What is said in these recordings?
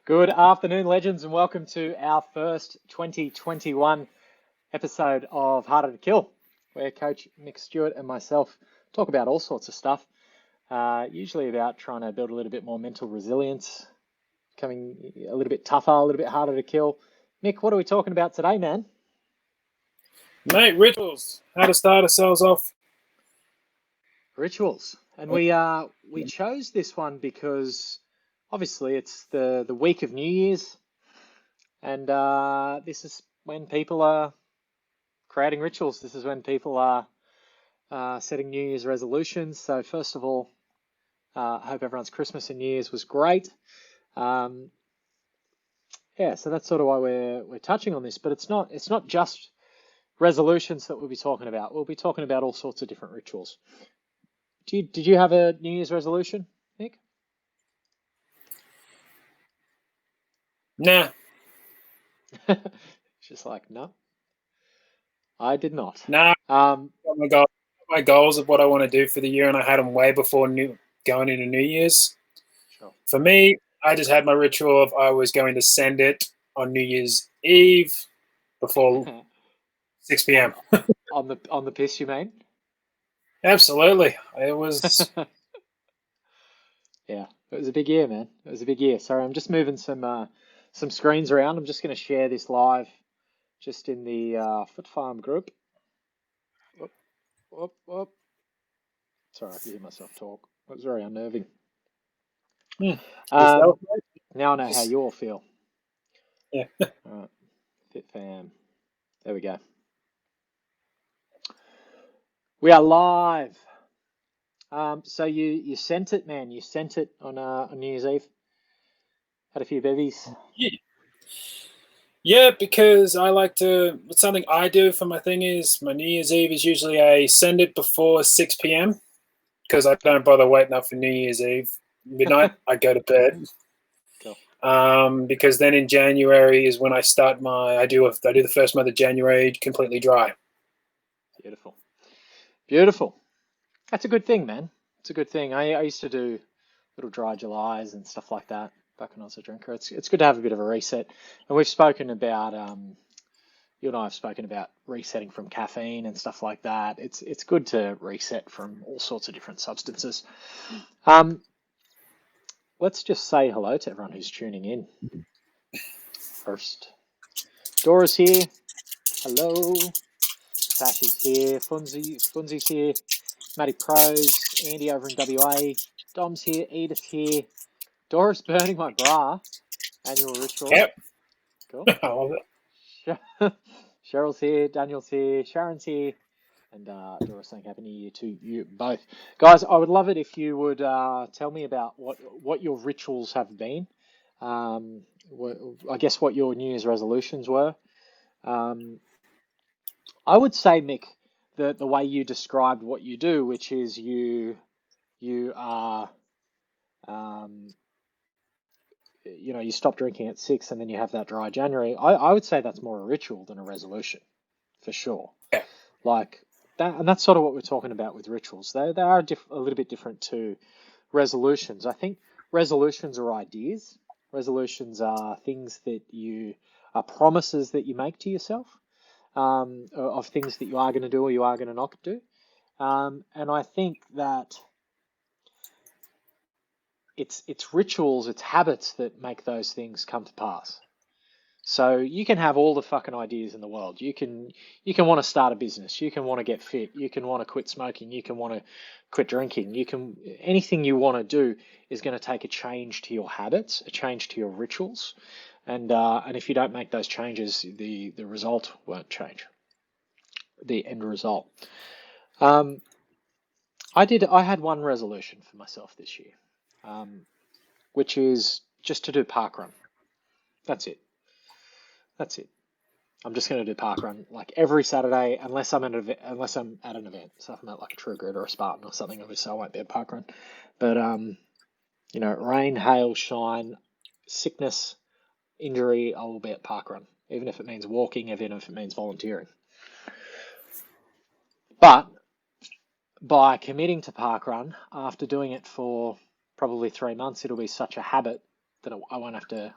Good afternoon, legends, and welcome to our first 2021 episode of Harder to Kill, where Coach Mick Stewart and myself talk about all sorts of stuff, usually about trying to build a little bit more mental resilience, becoming a little bit tougher, a little bit harder to kill. Mick, what are we talking about today, man? Mate, rituals. How to start ourselves off. Rituals. And we chose this one because obviously it's the week of New Year's, and this is when people are creating rituals. This is when people are setting New Year's resolutions. So first of all, I hope everyone's Christmas and New Year's was great. So that's sort of why we're touching on this. But it's not just resolutions that we'll be talking about. We'll be talking about all sorts of different rituals. Did you have a New Year's resolution, Nick? Nah. Just like, no, I did not. Nah. Um, My goals of what I want to do for the year, and I had them way before going into New Year's. sure. For me, I just had my ritual of I was going to send it on New Year's Eve before 6 p.m. on the piss, you mean? Absolutely. It was. Yeah, it was a big year, man. It was a big year. Sorry, I'm just moving some screens around. I'm just going to share this live just in the Foot Farm group. Whoop, whoop, whoop. Sorry, I can hear myself talk. It was very unnerving. Yourself, Now I know how you all feel. Yeah. All right, Fit Fam. There we go. We are live. So you sent it, man. You sent it on New Year's Eve. Had a few bevies. Yeah. Yeah, because I like to. It's something I do for my thing is my New Year's Eve is usually I send it before 6 p.m. because I don't bother waiting up for New Year's Eve. Midnight, I go to bed. Cool. Because then in January is when I start I do the first month of January completely dry. Beautiful. Beautiful. That's a good thing, man. It's a good thing. I used to do little dry Julys and stuff like that back when I was a drinker. It's good to have a bit of a reset. And we've spoken about you and I have spoken about resetting from caffeine and stuff like that. It's good to reset from all sorts of different substances. Let's just say hello to everyone who's tuning in. First, Dora's here. Hello. Tash is here. Funzi's here. Matty Pros. Andy over in WA. Dom's here. Edith's here. Dora's burning my bra. Annual ritual. Yep. Cool. I love it. Cheryl's here. Daniel's here. Sharon's here. And Dora's saying Happy New Year to you both. Guys, I would love it if you would tell me about what your rituals have been. I guess what your New Year's resolutions were. I would say, Mick, the way you described what you do, which is you are you stop drinking at 6 and then you have that dry January. I would say that's more a ritual than a resolution, for sure. Yeah. Like that, and that's sort of what we're talking about with rituals. They are a little bit different to resolutions. I think resolutions are ideas. Resolutions are things that are promises that you make to yourself, of things that you are going to do or you are going to not do. And I think that it's rituals, it's habits that make those things come to pass. So you can have all the fucking ideas in the world. You can want to start a business. You can want to get fit. You can want to quit smoking. You can want to quit drinking. Anything you want to do is going to take a change to your habits, a change to your rituals, and if you don't make those changes, the result won't change. The end result. I had one resolution for myself this year, which is just to do parkrun. That's it. I'm just going to do parkrun like every Saturday, unless I'm at an event. So if I'm at like a True Grit or a Spartan or something, obviously I won't be at parkrun. But rain, hail, shine, sickness, injury, I will be at parkrun, even if it means walking, even if it means volunteering. But by committing to parkrun, after doing it for probably 3 months, it'll be such a habit that I won't have to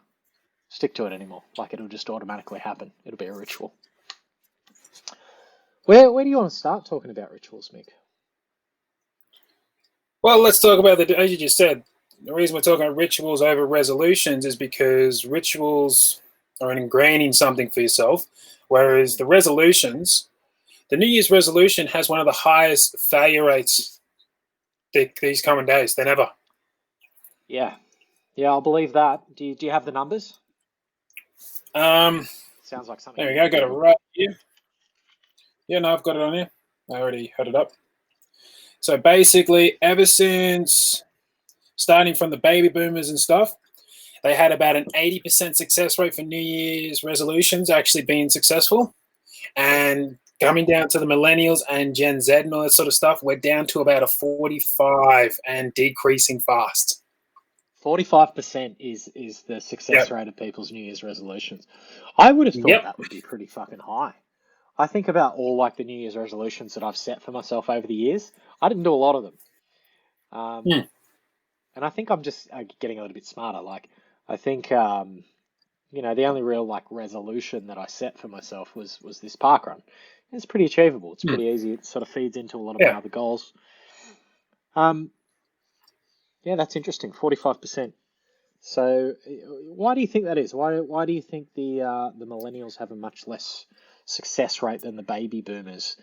stick to it anymore. Like it'll just automatically happen. It'll be a ritual. Where do you want to start talking about rituals, Mick? Well, let's talk about as you just said, the reason we're talking about rituals over resolutions is because rituals are ingraining something for yourself, whereas the resolutions, the New Year's resolution has one of the highest failure rates these coming days than ever. Yeah, I'll believe that. Do you have the numbers? Sounds like something. There we go. Got it right here. Yeah, no, I've got it on here. I already had it up. So basically, ever since starting from the baby boomers and stuff, they had about an 80% success rate for New Year's resolutions actually being successful. And coming down to the millennials and Gen Z and all that sort of stuff, we're down to about a 45 and decreasing fast. 45% is the success rate of people's New Year's resolutions. I would have thought that would be pretty fucking high. I think about all like the New Year's resolutions that I've set for myself over the years. I didn't do a lot of them. And I think I'm just getting a little bit smarter. Like, I think, the only real like resolution that I set for myself was this park run. And it's pretty achievable. It's pretty easy. It sort of feeds into a lot of my other goals. Yeah, that's interesting. 45%. So, why do you think that is? Why do you think the millennials have a much less success rate than the baby boomers?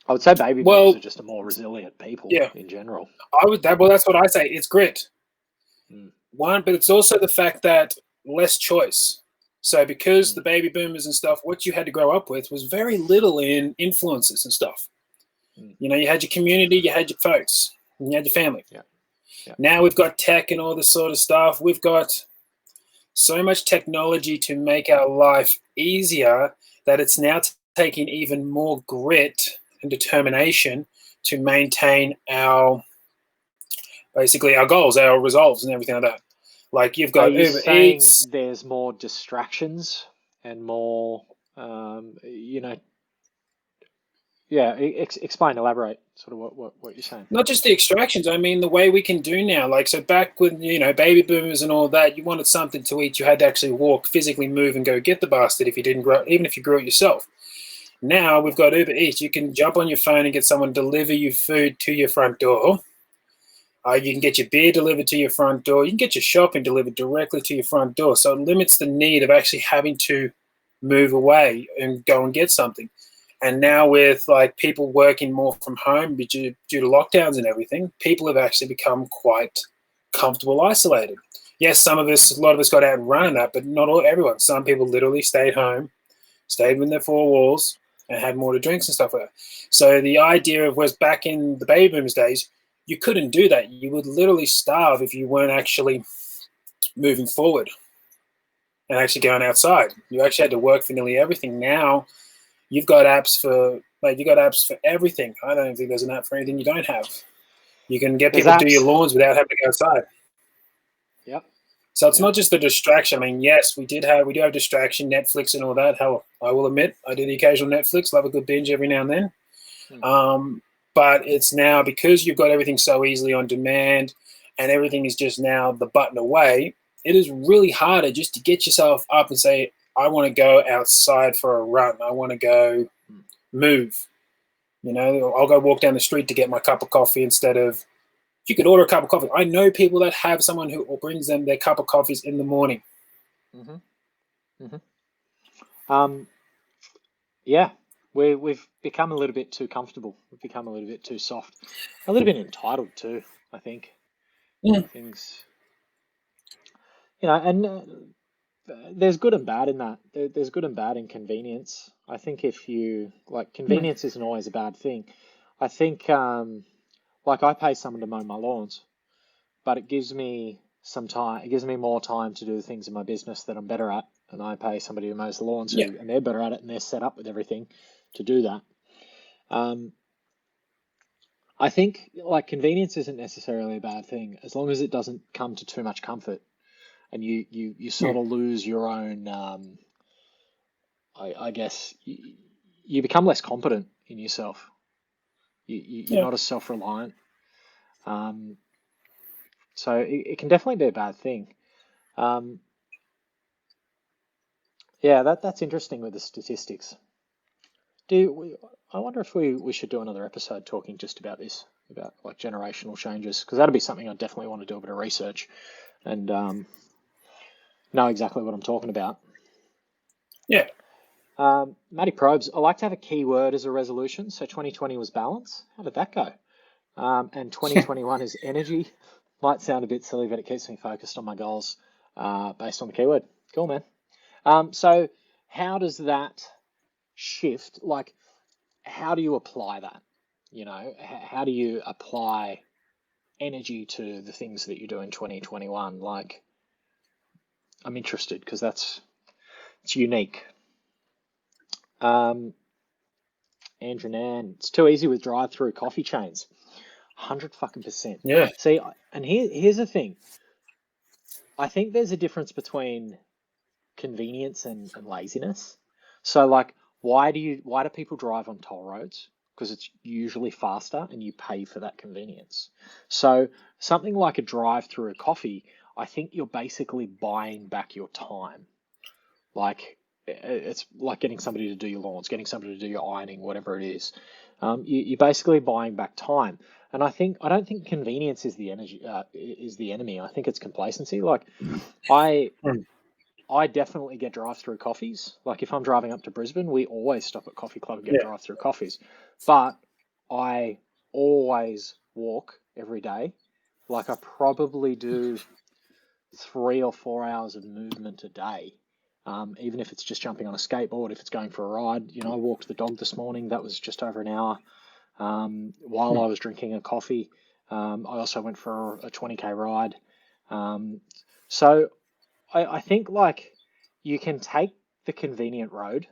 I would say baby boomers are just a more resilient people in general. That's what I say. It's grit. One, but it's also the fact that less choice. So because the baby boomers and stuff, what you had to grow up with was very little in influences and stuff. You had your community, you had your folks, and you had your family. Yeah. Now we've got tech and all this sort of stuff. We've got so much technology to make our life easier that it's now taking even more grit and determination to maintain our goals, our resolves, and everything like that. Like you've got Uber Eats. There's more distractions and more, explain, elaborate, sort of what you're saying. Not just the extractions. I mean, the way we can do now. Like, so back with, baby boomers and all that, you wanted something to eat, you had to actually walk, physically move and go get the bastard if you didn't grow, even if you grew it yourself. Now we've got Uber Eats. You can jump on your phone and get someone to deliver you food to your front door. You can get your beer delivered to your front door. You can get your shopping delivered directly to your front door. So it limits the need of actually having to move away and go and get something. And now with like people working more from home due to lockdowns and everything, people have actually become quite comfortable isolated. Yes, a lot of us got out and run and that, but not everyone. Some people literally stayed home, stayed within their four walls, and had more to drinks and stuff like that. So the idea of was back in the baby boomers days, you couldn't do that. You would literally starve if you weren't actually moving forward and actually going outside. You actually had to work for nearly everything. Now you've got apps for everything. I don't think there's an app for anything you don't have. You can get people to do your lawns without having to go outside. Yep. So it's not just the distraction. I mean, yes, we do have distraction, Netflix and all that. Hell, I will admit, I do the occasional Netflix, love a good binge every now and then. But it's now because you've got everything so easily on demand and everything is just now the button away, it is really harder just to get yourself up and say, I want to go outside for a run. I want to go move. I'll go walk down the street to get my cup of coffee instead of, if you could order a cup of coffee. I know people that have someone who brings them their cup of coffees in the morning. Yeah. We've become a little bit too comfortable. We've become a little bit too soft. A little bit entitled too, I think. Things, and there's good and bad in that. There's good and bad in convenience. I think if you, convenience isn't always a bad thing. I think, I pay someone to mow my lawns, but it gives me some time. It gives me more time to do the things in my business that I'm better at. And I pay somebody who mows the lawns and they're better at it and they're set up with everything to do that. I think convenience isn't necessarily a bad thing as long as it doesn't come to too much comfort and you sort of lose your own, I guess you become less competent in yourself. You're not as self-reliant. So it can definitely be a bad thing. Um, yeah, that's interesting with the statistics. I wonder if we should do another episode talking just about this, about like generational changes, because that'd be something I definitely want to do a bit of research and know exactly what I'm talking about. Yeah. Matty Probes, I like to have a keyword as a resolution. So 2020 was balance. How did that go? And 2021 is energy. Might sound a bit silly, but it keeps me focused on my goals based on the keyword. Cool, man. So how does that shift? Like, how do you apply that? You know, how do you apply energy to the things that you do in 2021? Like, I'm interested because it's unique. Andrew Nan, it's too easy with drive-through coffee chains. 100% Yeah. See, and here's the thing. I think there's a difference between convenience and laziness. So like, why do people drive on toll roads? Because it's usually faster and you pay for that convenience. So something like a drive through a coffee, I think you're basically buying back your time. Like it's like getting somebody to do your lawns, getting somebody to do your ironing, whatever it is. You're basically buying back time. And I don't think convenience is the enemy. I think it's complacency. Like I Mm. I definitely get drive-through coffees. Like if I'm driving up to Brisbane, we always stop at Coffee Club and get Yeah. drive-through coffees. But I always walk every day. Like I probably do 3 or 4 hours of movement a day. Even if it's just jumping on a skateboard, if it's going for a ride. You know, I walked the dog this morning. That was just over an hour. While I was drinking a coffee, I also went for a 20K ride. So I think like you can take the convenient road.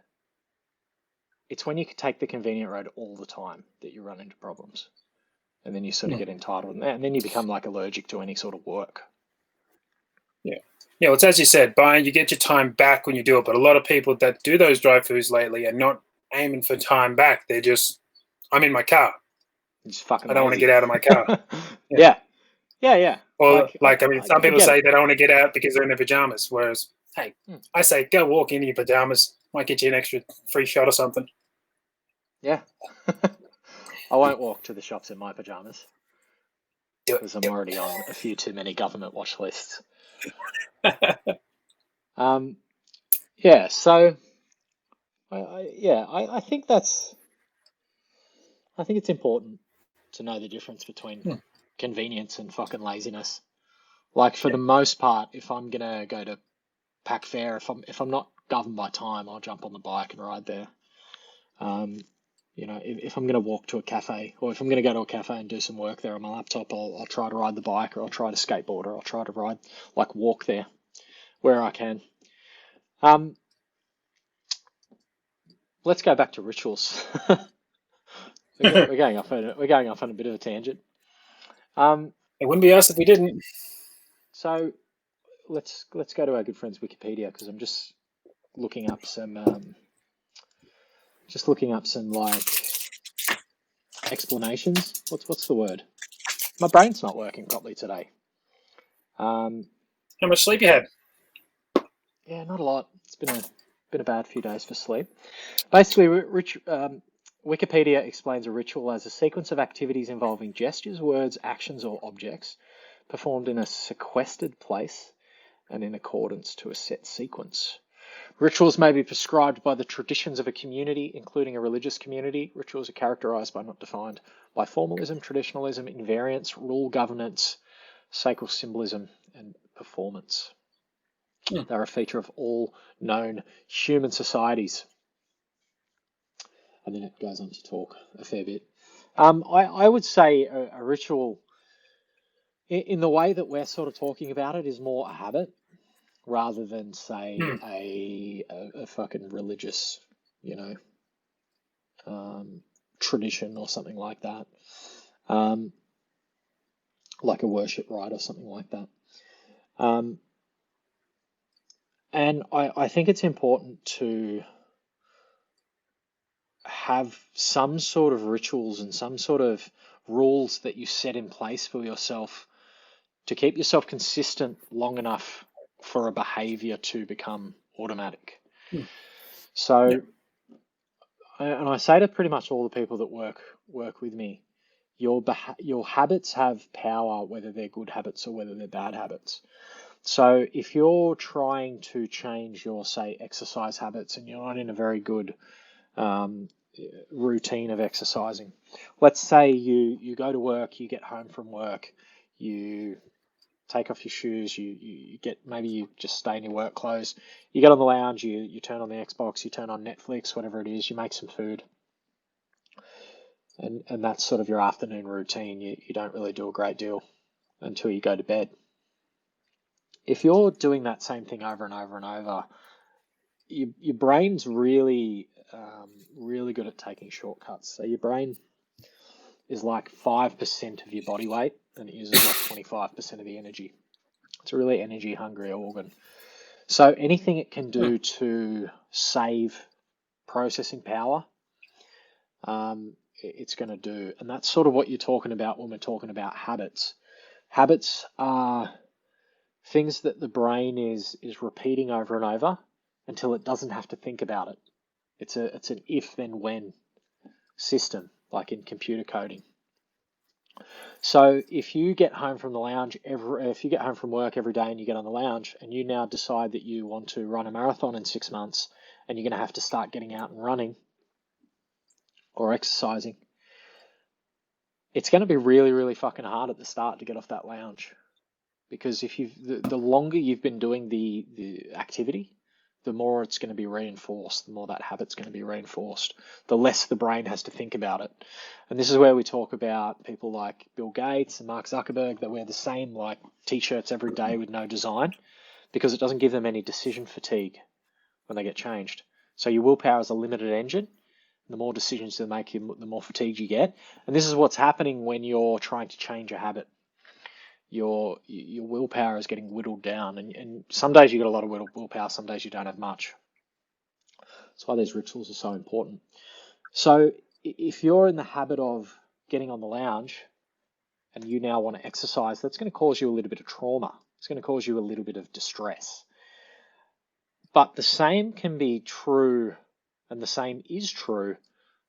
It's when you can take the convenient road all the time that you run into problems. And then you sort of get entitled and then you become like allergic to any sort of work. Yeah. Yeah, well, it's as you said, Brian, you get your time back when you do it. But a lot of people that do those drive-throughs lately are not aiming for time back. They're just, I'm in my car. It's fucking I don't want to lazy. get out of my car. Yeah. Yeah. Or I, I mean, some I people get say it. they don't want to get out because they're in their pajamas. Whereas, hey, I say go walk in your pajamas. Might get you an extra free shot or something. Yeah. I won't walk to the shops in my pajamas Do because I'm it. already on a few too many government watch lists. Yeah. So, I think I think it's important to know the difference between convenience and fucking laziness. Like for the most part, if I'm gonna go to Pack Fair, if I'm not governed by time, I'll jump on the bike and ride there. You know, if I'm gonna walk to a cafe or if I'm gonna go to a cafe and do some work there on my laptop, I'll try to ride the bike or I'll try to skateboard or I'll try to ride like walk there where I can. Let's go back to rituals. We're going off on a bit of a tangent. It wouldn't be us if we didn't. So let's go to our good friends Wikipedia because I'm just looking up some like explanations. What's the word? My brain's not working properly today. How much sleep you had? Yeah, not a lot. It's been a bad few days for sleep. Basically, Wikipedia explains a ritual as a sequence of activities involving gestures, words, actions, or objects performed in a sequestered place and in accordance to a set sequence. Rituals may be prescribed by the traditions of a community, including a religious community. Rituals are characterized by not defined by formalism, traditionalism, invariance, rule governance, sacred symbolism, and performance. They're a feature of all known human societies. And then it goes on to talk a fair bit. I would say a ritual, in the way that we're sort of talking about it, is more a habit rather than say a fucking religious, you know, tradition or something like that, like a worship rite or something like that. And I think it's important to have some sort of rituals and some sort of rules that you set in place for yourself to keep yourself consistent long enough for a behavior to become automatic. Hmm. So, and I say to pretty much all the people that work with me, your habits have power, whether they're good habits or whether they're bad habits. So if you're trying to change your, say, exercise habits and you're not in a very good um, routine of exercising, let's say you go to work, you get home from work, you take off your shoes, you get, maybe you just stay in your work clothes, you get on the lounge, you turn on the Xbox, you turn on Netflix, whatever it is, you make some food, and that's sort of your afternoon routine. You don't really do a great deal until you go to bed. If you're doing that same thing over and over and over, your brain's really good at taking shortcuts. So your brain is like 5% of your body weight and it uses like 25% of the energy. It's a really energy hungry organ. So anything it can do to save processing power, it's going to do. And that's sort of what you're talking about when we're talking about habits. Habits are things that the brain is repeating over and over until it doesn't have to think about it. It's an if then when system, like in computer coding. So if you get home from the lounge if you get home from work every day and you get on the lounge and you now decide that you want to run a marathon in 6 months and you're going to have to start getting out and running or exercising, it's going to be really, really fucking hard at the start to get off that lounge. Because if the longer you've been doing the activity, the more it's going to be reinforced, the more that habit's going to be reinforced, the less the brain has to think about it. And this is where we talk about people like Bill Gates and Mark Zuckerberg that wear the same like t-shirts every day with no design, because it doesn't give them any decision fatigue when they get changed. So your willpower is a limited engine. The more decisions you make, the more fatigued you get. And this is what's happening when you're trying to change a habit. Your willpower is getting whittled down, and some days you got a lot of willpower, some days you don't have much. That's why these rituals are so important. So if you're in the habit of getting on the lounge and you now want to exercise, that's going to cause you a little bit of trauma. It's going to cause you a little bit of distress. But the same can be true, and the same is true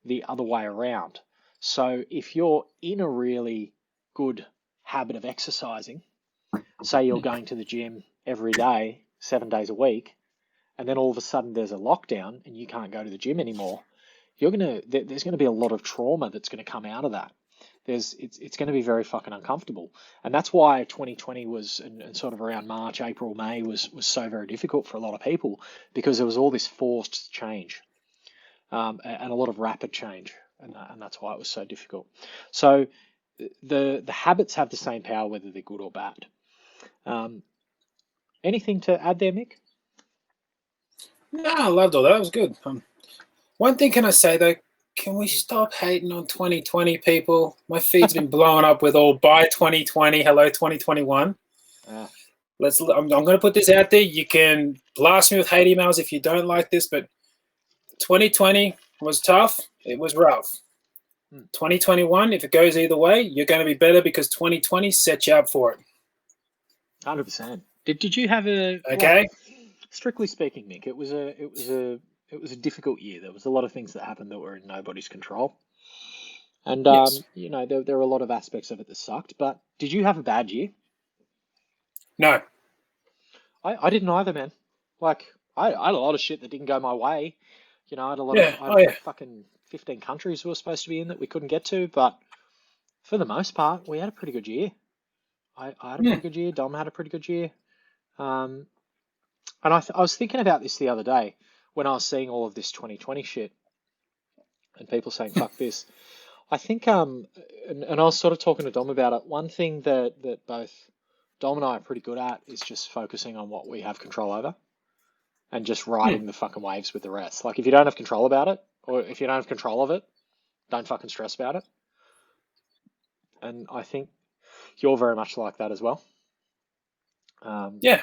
the other way around. So if you're in a really good habit of exercising, say you're going to the gym every day, 7 days a week, and then all of a sudden there's a lockdown and you can't go to the gym anymore, there's going to be a lot of trauma that's going to come out of that. It's going to be very fucking uncomfortable. And that's why 2020 was, and sort of around March, April, May was so very difficult for a lot of people, because there was all this forced change, and a lot of rapid change. And that's why it was so difficult. So the habits have the same power whether they're good or bad. Anything to add there, Mick? No, I loved all that. That was good. One thing can I say though? Can we stop hating on 2020 people? My feed's been blowing up with all bye 2020, hello 2021. I'm going to put this out there. You can blast me with hate emails if you don't like this, but 2020 was tough. It was rough. 2021, if it goes either way, you're going to be better because 2020 set you up for it. 100%. Did you have a okay? Like, strictly speaking, Nick, it was a difficult year. There was a lot of things that happened that were in nobody's control, and yes. you know there were a lot of aspects of it that sucked. But did you have a bad year? No. I didn't either, man. Like I had a lot of shit that didn't go my way. You know, I had a lot of like fucking 15 countries we were supposed to be in that we couldn't get to, but for the most part, we had a pretty good year. I had a pretty good year. Dom had a pretty good year. And I was thinking about this the other day when I was seeing all of this 2020 shit and people saying fuck this. I think and I was sort of talking to Dom about it. One thing that both Dom and I are pretty good at is just focusing on what we have control over and just riding the fucking waves with the rest. Like if you don't have control about it, or if you don't have control of it, don't fucking stress about it. And I think you're very much like that as well. Yeah.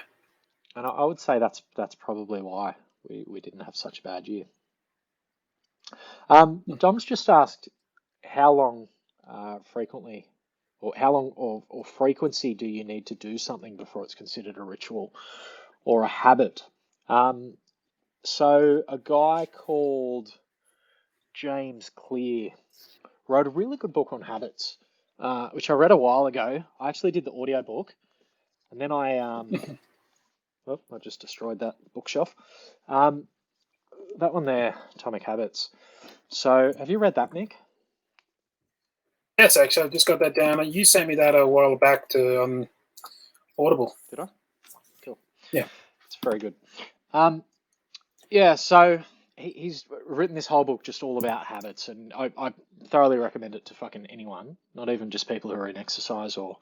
And I would say that's probably why we didn't have such a bad year. Dom's just asked how long frequently, or how long or frequency do you need to do something before it's considered a ritual? or a habit. So a guy called James Clear wrote a really good book on habits, which I read a while ago. I actually did the audio book, and then oh, I just destroyed that bookshelf. That one there, Atomic Habits. So have you read that, Nick? Yes, actually, I just got that down. You sent me that a while back to Audible. Did I? Cool. Yeah. It's very good. Yeah, so he's written this whole book just all about habits, and I thoroughly recommend it to fucking anyone, not even just people who are in exercise or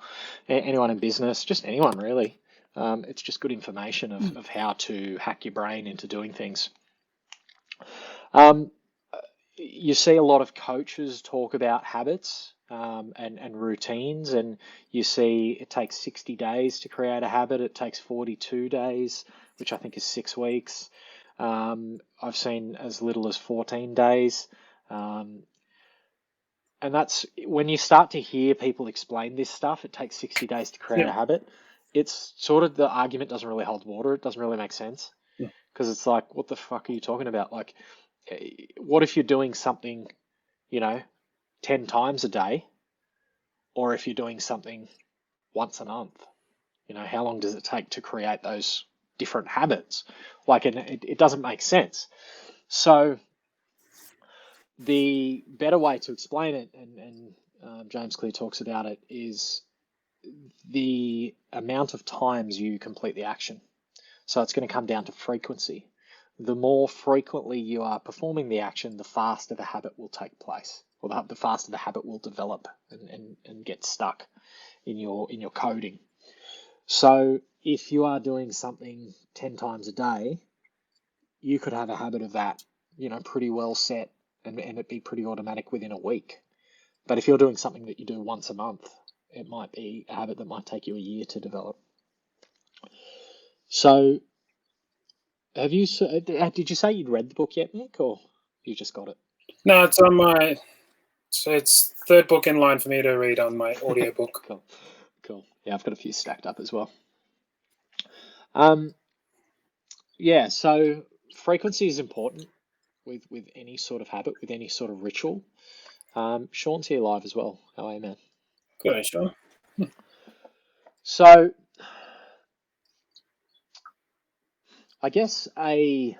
anyone in business, just anyone really. It's just good information of how to hack your brain into doing things. You see a lot of coaches talk about habits and routines, and you see it takes 60 days to create a habit. It takes 42 days, which I think is 6 weeks. I've seen as little as 14 days. And that's when you start to hear people explain this stuff, it takes 60 days to create a habit. It's sort of the argument doesn't really hold water. It doesn't really make sense because it's like, what the fuck are you talking about? Like, what if you're doing something, 10 times a day, or if you're doing something once a month? How long does it take to create those different habits? Like, and it doesn't make sense. So the better way to explain it, and James Clear talks about it, is the amount of times you complete the action. So it's going to come down to frequency. The more frequently you are performing the action, the faster the habit will take place, or the faster the habit will develop and get stuck in your coding. So if you are doing something 10 times a day, you could have a habit of that, pretty well set, and it be pretty automatic within a week. But if you're doing something that you do once a month, it might be a habit that might take you a year to develop. So did you say you'd read the book yet, Nick, or you just got it? No, it's on my. So it's third book in line for me to read on my audiobook. Cool. Yeah, I've got a few stacked up as well. Yeah, so frequency is important with any sort of habit, with any sort of ritual. Sean's here live as well. How are you, man? Good, Sean. So I guess we're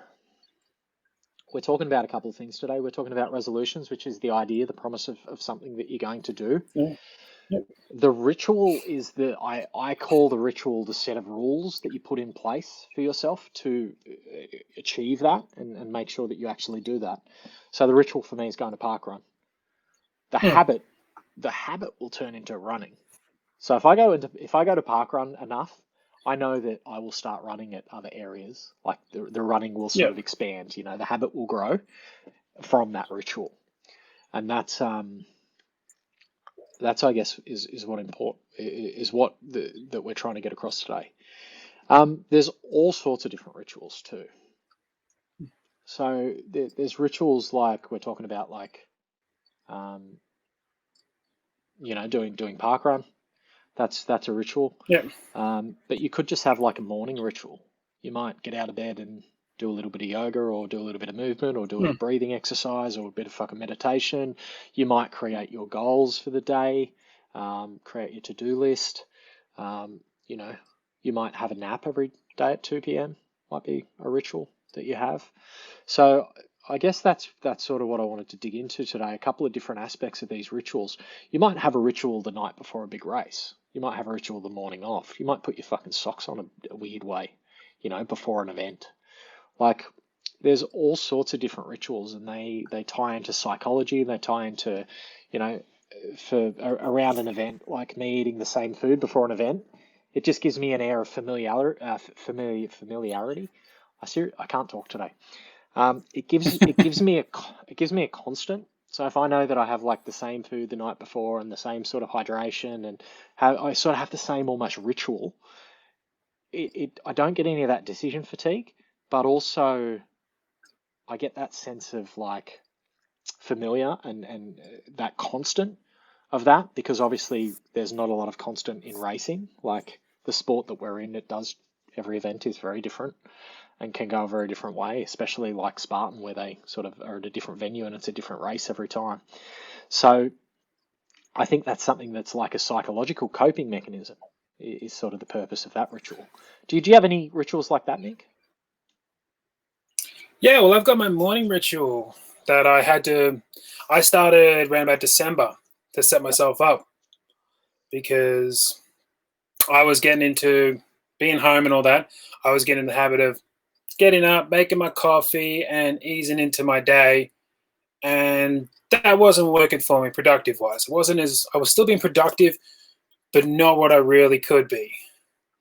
talking about a couple of things today. We're talking about resolutions, which is the idea, the promise of something that you're going to do. Yeah. Yep. The ritual is I call the ritual the set of rules that you put in place for yourself to achieve that and make sure that you actually do that. So the ritual for me is going to parkrun. The habit will turn into running. So if I go to parkrun enough, I know that I will start running at other areas. Like the running will sort of expand. The habit will grow from that ritual, and that's I guess is what that we're trying to get across today. There's all sorts of different rituals too. So there's rituals like we're talking about, like doing parkrun. That's a ritual. Yeah. But you could just have like a morning ritual. You might get out of bed and do a little bit of yoga, or do a little bit of movement, or do a breathing exercise, or a bit of fucking meditation. You might create your goals for the day, create your to-do list. You might have a nap every day at 2 p.m. Might be a ritual that you have. So I guess that's sort of what I wanted to dig into today. A couple of different aspects of these rituals. You might have a ritual the night before a big race. You might have a ritual the morning off. You might put your fucking socks on a weird way, before an event. Like, there's all sorts of different rituals, and they tie into psychology. They tie into, around an event, like me eating the same food before an event. It just gives me an air of familiarity. I can't talk today. It gives me a constant. So if I know that I have like the same food the night before and the same sort of hydration, and I sort of have the same almost ritual, I don't get any of that decision fatigue, but also I get that sense of like familiar and that constant of that, because obviously there's not a lot of constant in racing. Like the sport that we're in, it does every event is very different and can go a very different way, especially like Spartan, where they sort of are at a different venue and it's a different race every time. So I think that's something that's like a psychological coping mechanism, is sort of the purpose of that ritual. Do you have any rituals like that, Nick? Yeah, well, I've got my morning ritual that I started around about December to set Yep. myself up because I was getting into being home and all that. I was getting in the habit of getting up, making my coffee, and easing into my day. And that wasn't working for me productive wise. I was still being productive, but not what I really could be.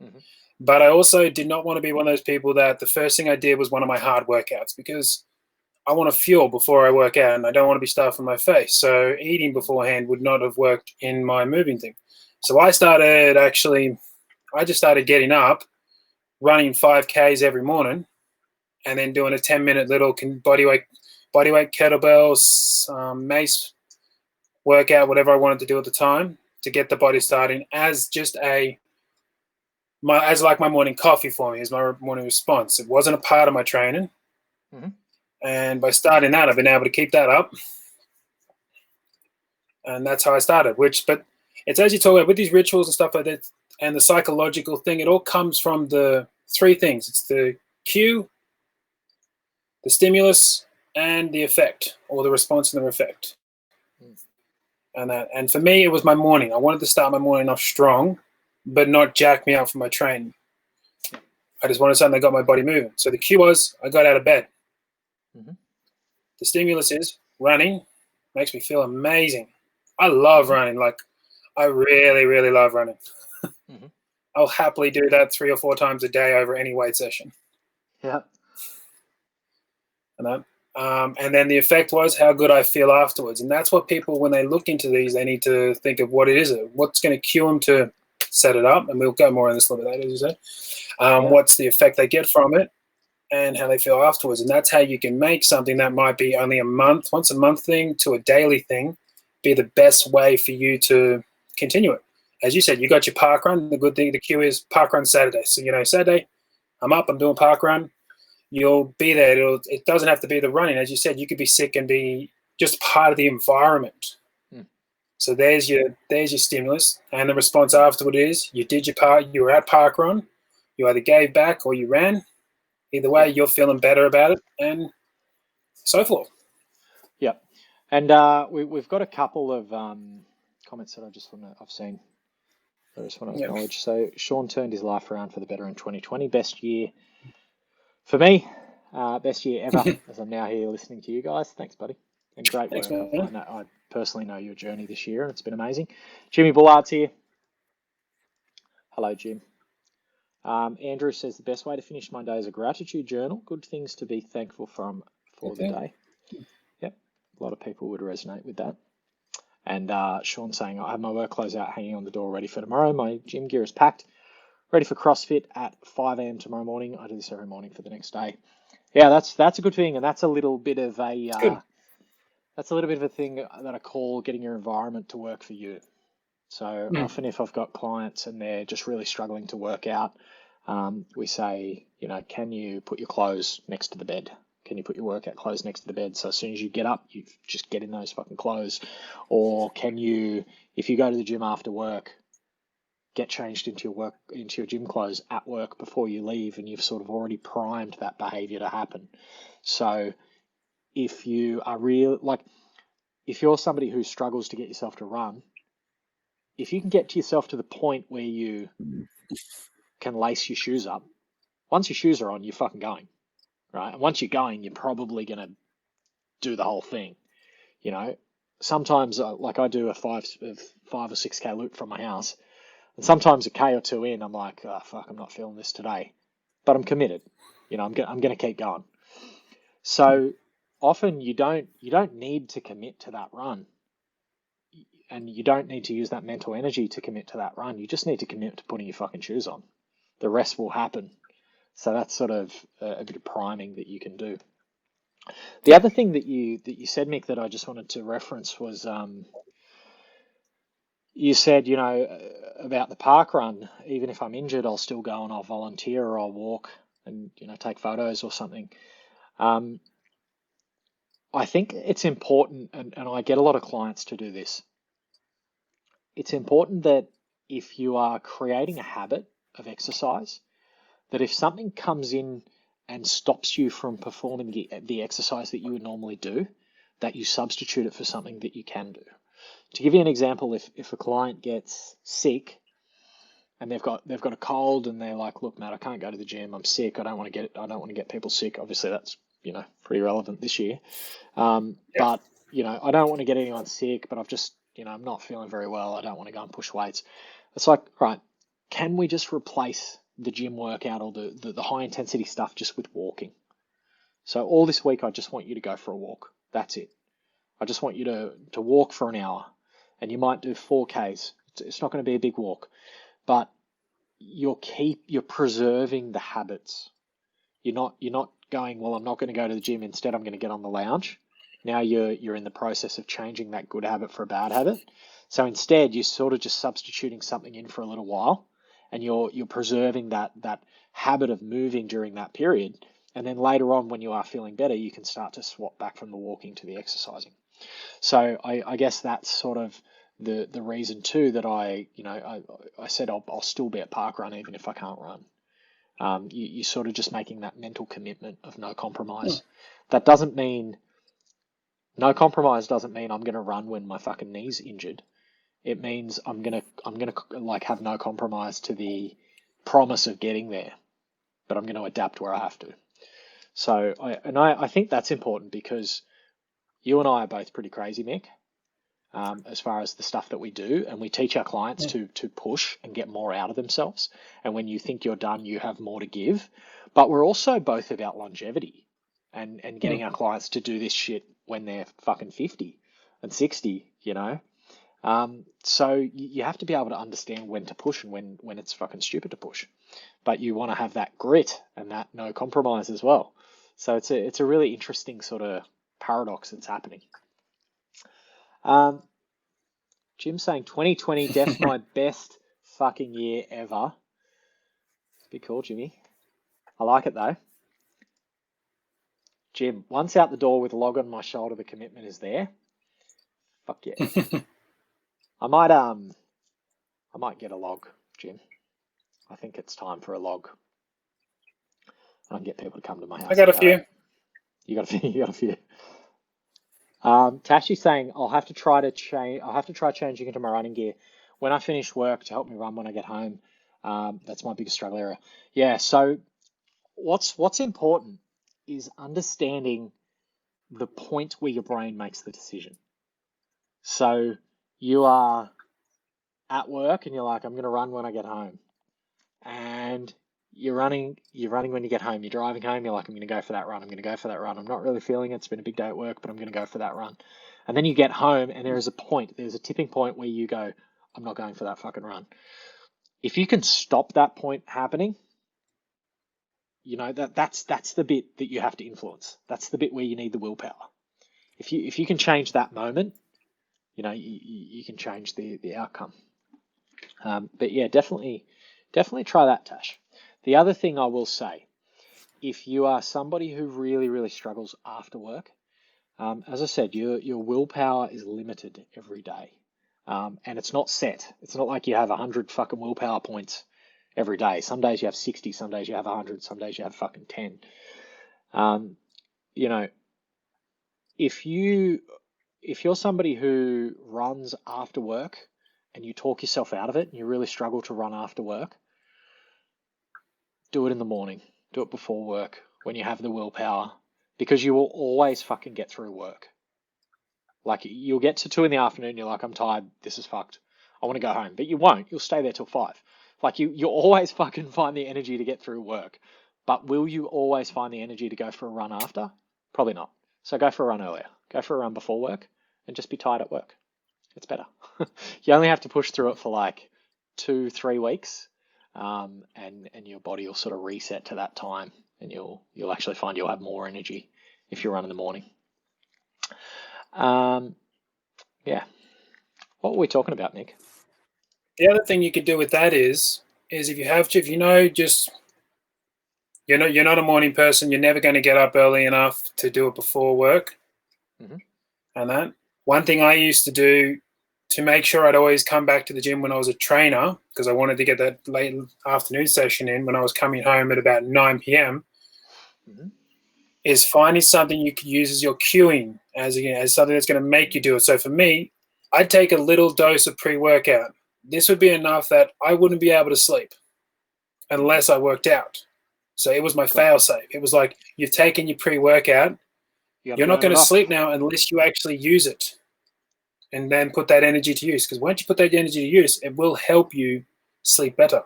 Mm-hmm. But I also did not want to be one of those people that the first thing I did was one of my hard workouts, because I want to fuel before I work out and I don't want to be stuffing my face. So eating beforehand would not have worked in my moving thing. So I just started getting up, running 5Ks every morning, and then doing a 10-minute little bodyweight kettlebells, mace workout, whatever I wanted to do at the time, to get the body starting as just my morning coffee for me, as my morning response. It wasn't a part of my training. Mm-hmm. And by starting that, I've been able to keep that up. And that's how I started, but it's, as you talk about with these rituals and stuff like that, and the psychological thing, it all comes from the three things. It's the cue, the stimulus, and the effect, or the response and the effect. And for me, it was my morning. I wanted to start my morning off strong, but not jack me up for my training. I just wanted something that got my body moving. So the cue was, I got out of bed. Mm-hmm. The stimulus is running. Makes me feel amazing. I love running. Like, I really, really love running. Mm-hmm. I'll happily do that 3 or 4 times a day over any weight session. Yeah. And then the effect was how good I feel afterwards. And that's what people, when they look into these, they need to think of what it is. What's going to cue them to set it up? And we'll go more on this a little bit later, as you said. What's the effect they get from it, and how they feel afterwards. And that's how you can make something that might be only once a month thing to a daily thing, be the best way for you to continue it. As you said, you got your park run. The good thing, the cue is park run Saturday. So, Saturday, I'm up, I'm doing park run. You'll be there. It doesn't have to be the running. As you said, you could be sick and be just part of the environment. So there's your stimulus, and the response afterward is you did your part. You were at park run. You either gave back or you ran. Either way, you're feeling better about it, and so forth. Yep. And we've got a couple of comments that I've seen. I just want to acknowledge. So Sean turned his life around for the better in 2020. Best year for me. Best year ever, as I'm now here listening to you guys. Thanks, buddy. And great Thanks, work. man. I personally know your journey this year, and it's been amazing. Jimmy Bullard's here. Hello, Jim. Andrew says the best way to finish my day is a gratitude journal. Good things to be thankful for the day. Yep, a lot of people would resonate with that. And Sean saying, I have my work clothes out hanging on the door ready for tomorrow. My gym gear is packed, ready for CrossFit at 5 a.m. tomorrow morning. I do this every morning for the next day. Yeah, that's a good thing, and that's a little bit of a thing that I call getting your environment to work for you. So often if I've got clients and they're just really struggling to work out, we say, can you put your clothes next to the bed? Can you put your workout clothes next to the bed? So as soon as you get up, you just get in those fucking clothes. Or can you, if you go to the gym after work, get changed into your gym clothes at work before you leave, and you've sort of already primed that behavior to happen. So if you are if you're somebody who struggles to get yourself to run, if you can get to yourself to the point where you can lace your shoes up, once your shoes are on, you're fucking going, right? And once you're going, you're probably going to do the whole thing. Sometimes I do a 5 or 6K loop from my house, and sometimes a K or two in, I'm like, oh, fuck, I'm not feeling this today, but I'm committed. I'm going to keep going. So often you don't need to commit to that run. And you don't need to use that mental energy to commit to that run. You just need to commit to putting your fucking shoes on. The rest will happen. So that's sort of a bit of priming that you can do. The other thing that you said, Mick, that I just wanted to reference was You said, about the park run, even if I'm injured, I'll still go and I'll volunteer or I'll walk and, take photos or something. Um, I think it's important, and I get a lot of clients to do this. It's important that if you are creating a habit of exercise, that if something comes in and stops you from performing the exercise that you would normally do, that you substitute it for something that you can do. To give you an example, if a client gets sick and they've got a cold and they're like, look, Matt, I can't go to the gym. I'm sick. I don't want to get people sick. Obviously, that's pretty relevant this year. Yeah. But I don't want to get anyone sick. But I've just I'm not feeling very well. I don't want to go and push weights. It's like, right, can we just replace the gym workout or the high intensity stuff just with walking? So all this week, I just want you to go for a walk. That's it. I just want you to walk for an hour, and you might do 4Ks. It's not going to be a big walk, but you're preserving the habits. You're not going, well, I'm not going to go to the gym. Instead, I'm going to get on the lounge. Now you're in the process of changing that good habit for a bad habit. So instead, you're sort of just substituting something in for a little while, and you're preserving that habit of moving during that period. And then later on, when you are feeling better, you can start to swap back from the walking to the exercising. So I guess that's sort of the reason too that I said I'll still be at park run even if I can't run. You're sort of just making that mental commitment of no compromise. That doesn't mean no compromise doesn't mean I'm gonna run when my fucking knee's injured. It means I'm gonna like have no compromise to the promise of getting there, but I'm gonna adapt where I have to. So I think that's important because you and I are both pretty crazy, Mick, as far as the stuff that we do, and we teach our clients to push and get more out of themselves. And when you think you're done, you have more to give. But we're also both about longevity and getting our clients to do this shit when they're fucking 50 and 60, So you have to be able to understand when to push and when it's fucking stupid to push. But you want to have that grit and that no compromise as well. So it's a really interesting sort of paradox that's happening. Jim saying 2020 def my best fucking year ever. Be cool, Jimmy. I like it though. Jim, once out the door with a log on my shoulder, the commitment is there. Fuck yeah. I might get a log, Jim. I think it's time for a log. I can get people to come to my house. I got a few. You got a few. You got a few. Tashi's saying I'll have to try changing into my running gear when I finish work to help me run when I get home. That's my biggest struggle area. Yeah. So what's important is understanding the point where your brain makes the decision. So you are at work and you're like, I'm going to run when I get home, and you're running when you get home. You're driving home. You're like, I'm going to go for that run. I'm going to go for that run. I'm not really feeling it. It's been a big day at work, but I'm going to go for that run. And then you get home and there's a tipping point where you go, I'm not going for that fucking run. If you can stop that point happening, that's the bit that you have to influence. That's the bit where you need the willpower. If you can change that moment, you can change the outcome. But yeah, definitely try that, Tash. The other thing I will say, if you are somebody who really, really struggles after work, as I said, your willpower is limited every day. And it's not set. It's not like you have 100 fucking willpower points every day. Some days you have 60, some days you have 100, some days you have fucking 10. If you're somebody who runs after work and you talk yourself out of it and you really struggle to run after work, do it in the morning. Do it before work when you have the willpower, because you will always fucking get through work. Like you'll get to 2 in the afternoon, you're like, I'm tired, this is fucked. I want to go home. But you won't. You'll stay there till 5. Like you'll always fucking find the energy to get through work. But will you always find the energy to go for a run after? Probably not. So go for a run earlier. Go for a run before work and just be tired at work. It's better. You only have to push through it for like 2-3 weeks. And your body will sort of reset to that time, and you'll actually find you'll have more energy if you run in the morning. Yeah. What were we talking about, Nick? The other thing you could do with that is if you have to, if you know, just you're not a morning person, you're never going to get up early enough to do it before work, Mm-hmm. and that. One thing I used to do to make sure I'd always come back to the gym when I was a trainer, because I wanted to get that late afternoon session in when I was coming home at about 9 p.m., Mm-hmm. is finding something you could use as your cueing, as something that's going to make you do it. So for me, I'd take a little dose of pre-workout. This would be enough that I wouldn't be able to sleep unless I worked out. So it was my fail safe. It was like, you've taken your pre-workout, You got to you're not burn going it to off. sleep now unless you actually use it and then put that energy to use. Because once you put that energy to use, it will help you sleep better.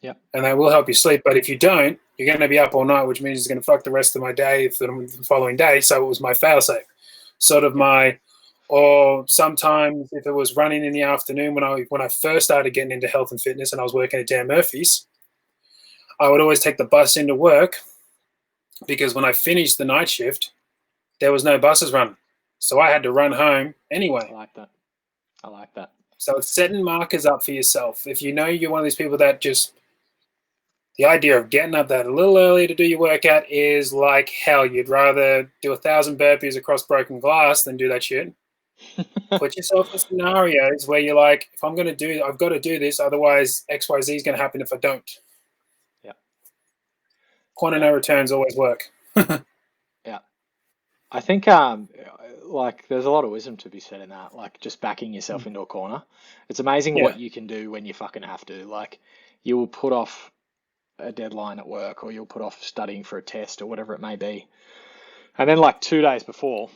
Yep. And that will help you sleep. But if you don't, you're going to be up all night, which means it's going to fuck the rest of my day for the following day. So it was my fail safe. Sort of my, or sometimes if it was running in the afternoon when I first started getting into health and fitness and I was working at Dan Murphy's, I would always take the bus into work because when I finished the night shift, there was no buses running. So I had to run home anyway. I like that. I like that. So it's setting markers up for yourself. If you know you're one of these people that just, the idea of getting up that a little early to do your workout is like hell. You'd rather do 1,000 burpees across broken glass than do that shit. Put yourself in scenarios where you're like, if I'm going to do, I've got to do this. Otherwise, XYZ is going to happen if I don't. Yeah. Point of no returns always work. Yeah. I think like there's a lot of wisdom to be said in that, like just backing yourself into a corner. It's amazing Yeah. what you can do when you fucking have to. Like you will put off a deadline at work or you'll put off studying for a test or whatever it may be. And then like 2 days before,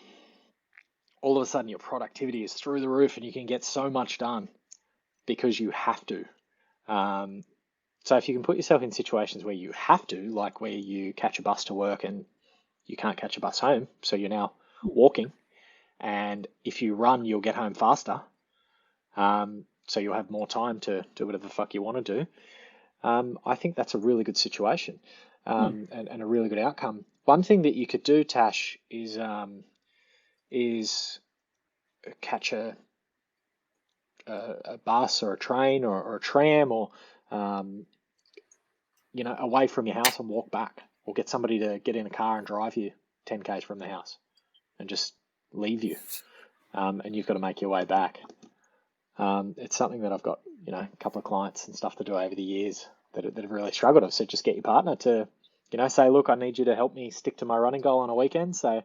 all of a sudden your productivity is through the roof and you can get so much done because you have to. Um, so if you can put yourself in situations where you have to, like where you catch a bus to work and you can't catch a bus home, so you're now walking, and if you run, you'll get home faster. So you'll have more time to do whatever the fuck you want to do. I think that's a really good situation, and a really good outcome. One thing that you could do, Tash, is catch a bus or a train or a tram or um, away from your house and walk back, or get somebody to get in a car and drive you 10 k's from the house and just leave you, and you've got to make your way back. It's something that I've got, a couple of clients and stuff to do over the years that have really struggled. I've said, just get your partner to, say, look, I need you to help me stick to my running goal on a weekend. So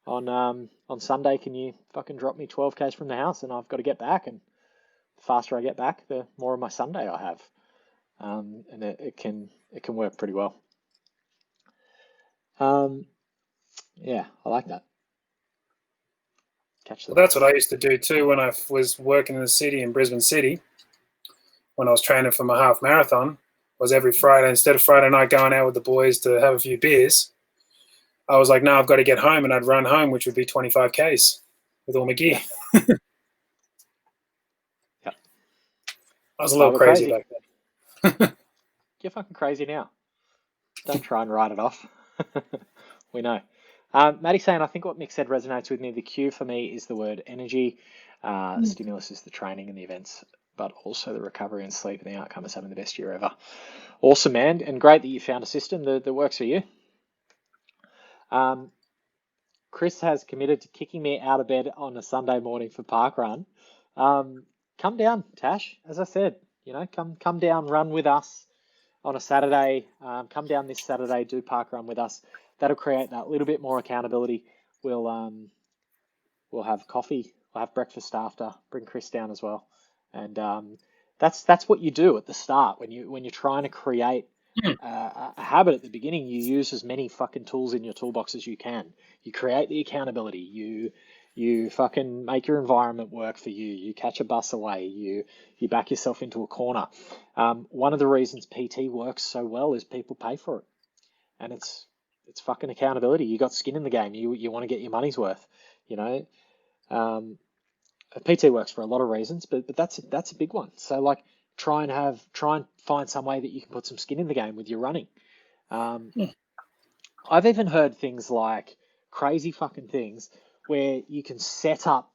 on Sunday, can you fucking drop me 12 k's from the house, and I've got to get back. And the faster I get back, the more of my Sunday I have. And it can work pretty well. Yeah, I like that. Catch the Well, that's bus. what I used to do too when I was working in the city in Brisbane City. When I was training for my half marathon, was every Friday, instead of Friday night going out with the boys to have a few beers, I was like, no, I've got to get home, and I'd run home, which would be 25 k's with all my gear. Yeah. Yep. I was That's a why little we're crazy crazy. back then. You're fucking crazy now. Don't try and write it off. We know. Maddie's saying, I think what Mick said resonates with me. The cue for me is the word energy. Stimulus is the training and the events, but also the recovery and sleep, and the outcome is having the best year ever. Awesome, man. And great that you found a system that works for you. Chris has committed to kicking me out of bed on a Sunday morning for parkrun. Come down, Tash. As I said, come down, run with us on a Saturday. Come down this Saturday, do parkrun with us. That'll create that little bit more accountability. We'll have coffee. We'll have breakfast after. Bring Chris down as well. And that's what you do at the start when you're trying to create a habit at the beginning. You use as many fucking tools in your toolbox as you can. You create the accountability. You fucking make your environment work for you. You catch a bus away. You back yourself into a corner. One of the reasons PT works so well is people pay for it, and it's fucking accountability. You got skin in the game. You want to get your money's worth. PT works for a lot of reasons, but that's a big one. So like try and find some way that you can put some skin in the game with your running. I've even heard things like crazy fucking things where you can set up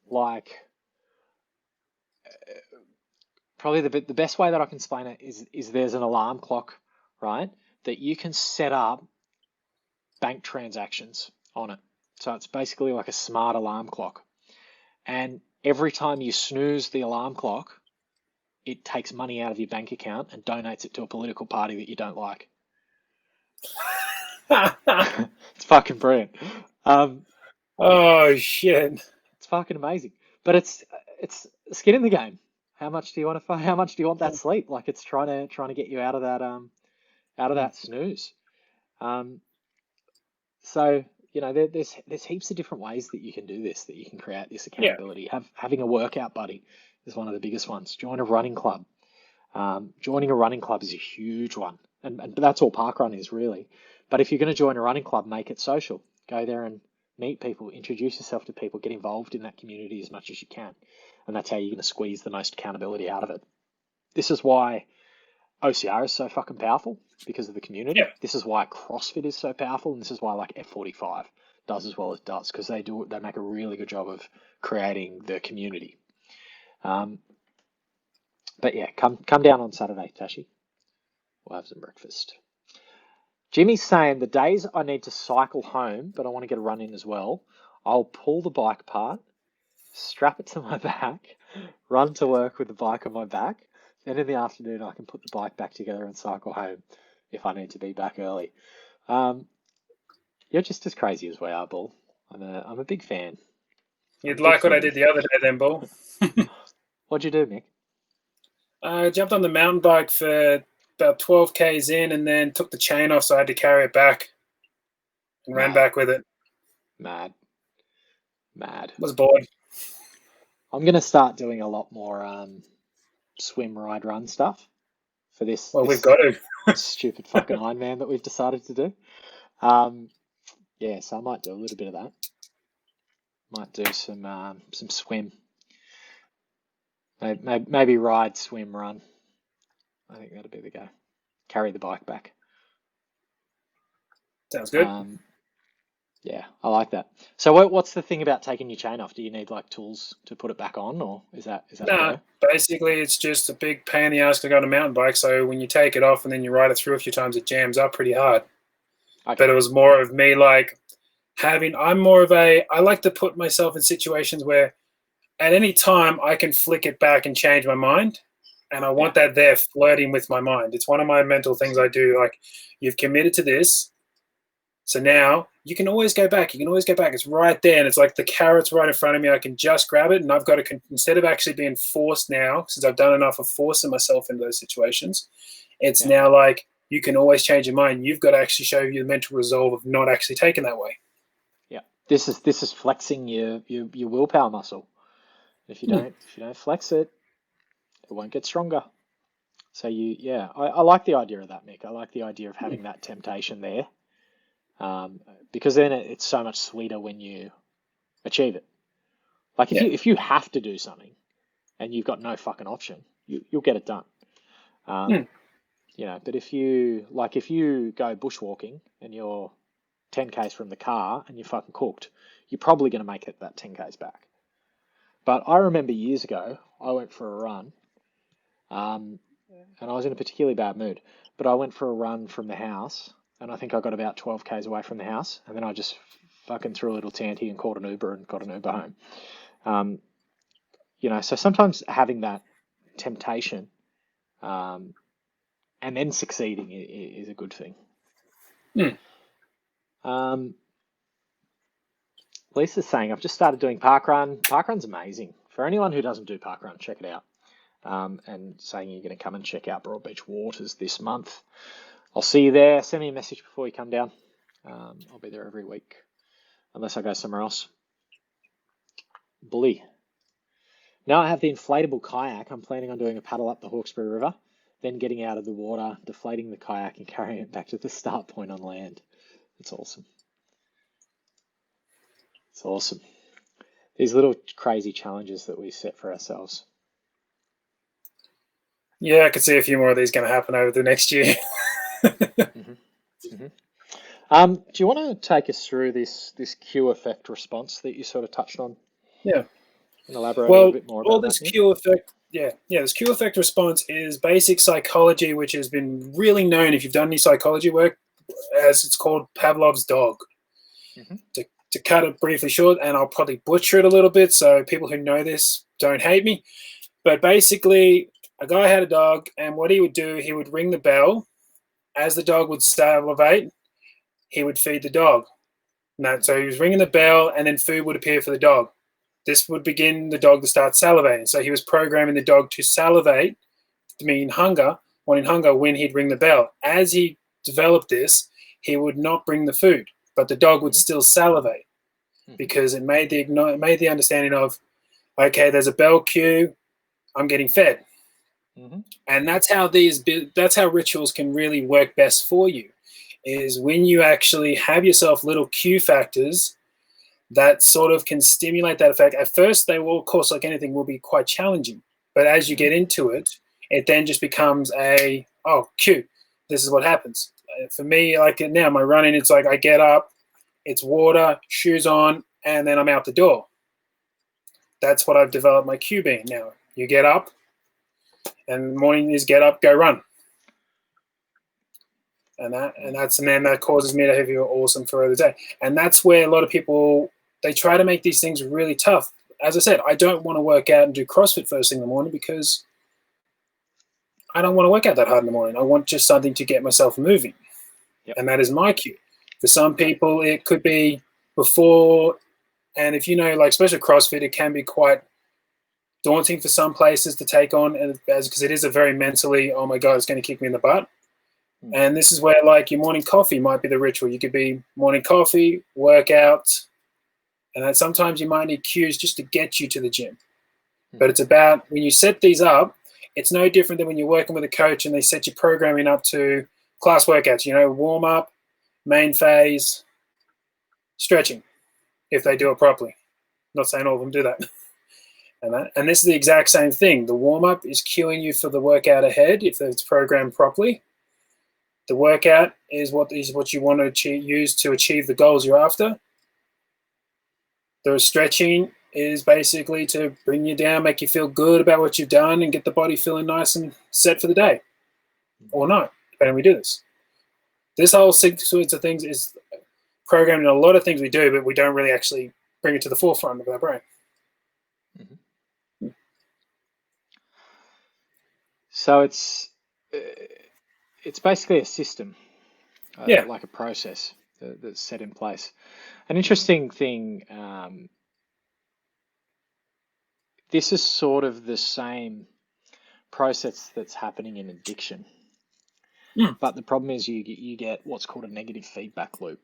like probably the best way that I can explain it is there's an alarm clock, right, that you can set up bank transactions on it. So it's basically like a smart alarm clock. And every time you snooze the alarm clock, it takes money out of your bank account and donates it to a political party that you don't like. It's fucking brilliant. Oh shit! It's fucking amazing. But it's skin in the game. How much do you want to? How much do you want that sleep? Like it's trying to get you out of that snooze. Um, so there's heaps of different ways that you can do this, that you can create this Yeah, accountability. Having a workout buddy is one of the biggest ones. Join a running club. Joining a running club is a huge one, and that's all parkrun is really. But if you're going to join a running club, make it social. Go there and meet people, introduce yourself to people, get involved in that community as much as you can, and that's how you're going to squeeze the most accountability out of it. This is why OCR is so fucking powerful, because of the community. yeah. This is why CrossFit is so powerful, and this is why like F45 does as well as it does, because they make a really good job of creating the community. But yeah, come down on Saturday, Tashi. We'll have some breakfast. Jimmy's saying the days I need to cycle home, but I want to get a run in as well, I'll pull the bike apart, strap it to my back, run to work with the bike on my back. Then in the afternoon, I can put the bike back together and cycle home if I need to be back early. You're just as crazy as we are, Bull. I'm a big fan. You'd like what I did the other day, then, Bull. What'd you do, Mick? I jumped on the mountain bike for about 12 k's in, and then took the chain off, so I had to carry it back and ran back with it. Mad. Was bored. I'm gonna start doing a lot more swim, ride, run stuff for this. Well, we've got to. Stupid fucking Ironman that we've decided to do. Yeah, so I might do a little bit of that. Might do some swim. Maybe ride, swim, run. I think that'll be the go. Carry the bike back. Sounds good. Yeah, I like that. So what's the thing about taking your chain off? Do you need like tools to put it back on, or is that No, basically it's just a big pain in the ass to go on a mountain bike. So when you take it off and then you ride it through a few times, it jams up pretty hard. Okay. But it was more of me like I like to put myself in situations where at any time I can flick it back and change my mind. And I want that there flirting with my mind. It's one of my mental things I do. Like, you've committed to this. So now you can always go back. It's right there. And it's like the carrot's right in front of me. I can just grab it. And I've got to, instead of actually being forced now, since I've done enough of forcing myself into those situations, it's now like, you can always change your mind. You've got to actually show you the mental resolve of not actually taking that way. Yeah. This is flexing your willpower muscle. If you don't flex it, it won't get stronger. So I like the idea of that, Mick. I like the idea of having that temptation there. Because then it's so much sweeter when you achieve it. Like if you have to do something and you've got no fucking option, you'll get it done. But if you go bushwalking and you're 10 k's from the car and you're fucking cooked, you're probably going to make it that 10 k's back. But I remember years ago, I went for a run, and I was in a particularly bad mood, but I went for a run from the house, and I think I got about 12 k's away from the house, and then I just fucking threw a little tanty and called an Uber and got an Uber home. So sometimes having that temptation, and then succeeding is a good thing. Lisa's saying, I've just started doing parkrun. Parkrun's amazing. For anyone who doesn't do parkrun, check it out. And saying you're going to come and check out Broad Beach Waters this month. I'll see you there. Send me a message before you come down. I'll be there every week, unless I go somewhere else. Bully. Now I have the inflatable kayak. I'm planning on doing a paddle up the Hawkesbury River, then getting out of the water, deflating the kayak and carrying it back to the start point on land. It's awesome. It's awesome. These little crazy challenges that we set for ourselves. Yeah, I could see a few more of these going to happen over the next year. Do you want to take us through this Q effect response that you sort of touched on? Yeah. And elaborate a little bit more about all this that, Q effect This cue effect response is basic psychology, which has been really known if you've done any psychology work, as it's called Pavlov's dog. Mm-hmm. To cut it briefly short, and I'll probably butcher it a little bit, so people who know this don't hate me. But basically, a guy had a dog, and what he would do, he would ring the bell. As the dog would salivate, he would feed the dog. So he was ringing the bell, and then food would appear for the dog. This would begin the dog to start salivating. So he was programming the dog to salivate, to mean hunger, wanting hunger, when he'd ring the bell. As he developed this, he would not bring the food, but the dog would still salivate, because it made the understanding of, okay, there's a bell cue, I'm getting fed. Mm-hmm. And that's how rituals can really work best for you, is when you actually have yourself little cue factors that sort of can stimulate that effect. At first, they will, of course, like anything, will be quite challenging. But as you get into it, it then just becomes cue. This is what happens. For me, like now, my running, it's like I get up, it's water, shoes on, and then I'm out the door. That's what I've developed my cue being now. You get up, and the morning is get up, go run. And then that causes me to feel awesome for the day. And that's where a lot of people, they try to make these things really tough. As I said, I don't want to work out and do CrossFit first thing in the morning, because I don't want to work out that hard in the morning. I want just something to get myself moving. Yep. And that is my cue. For some people, it could be before, and if you know, like especially CrossFit, it can be quite daunting for some places to take on, and because it is a very mentally, oh my God, it's going to kick me in the butt. And this is where like your morning coffee might be the ritual. You could be morning coffee, workout, and then sometimes you might need cues just to get you to the gym. But it's about, when you set these up, it's no different than when you're working with a coach and they set your programming up to class workouts, warm up, main phase, stretching, if they do it properly. I'm not saying all of them do that. And this is the exact same thing. The warm up is cueing you for the workout ahead if it's programmed properly. The workout is what you want to use to achieve the goals you're after. The stretching is basically to bring you down, make you feel good about what you've done, and get the body feeling nice and set for the day. Or not, depending on we do this. This whole sequence of things is programmed in a lot of things we do, but we don't really actually bring it to the forefront of our brain. Mm-hmm. So it's basically a system, like a process that's set in place. An interesting thing, this is sort of the same process that's happening in addiction. But the problem is you get what's called a negative feedback loop.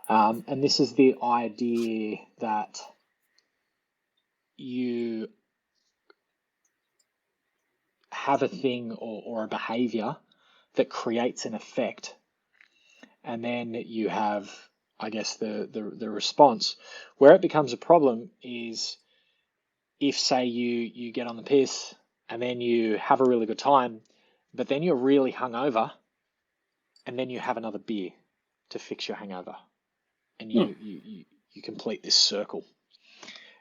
And this is the idea that you have a thing or a behavior that creates an effect, and then you have, I guess, the response. Where it becomes a problem is if, say, you get on the piss and then you have a really good time, but then you're really hungover, and then you have another beer to fix your hangover, and you complete this circle.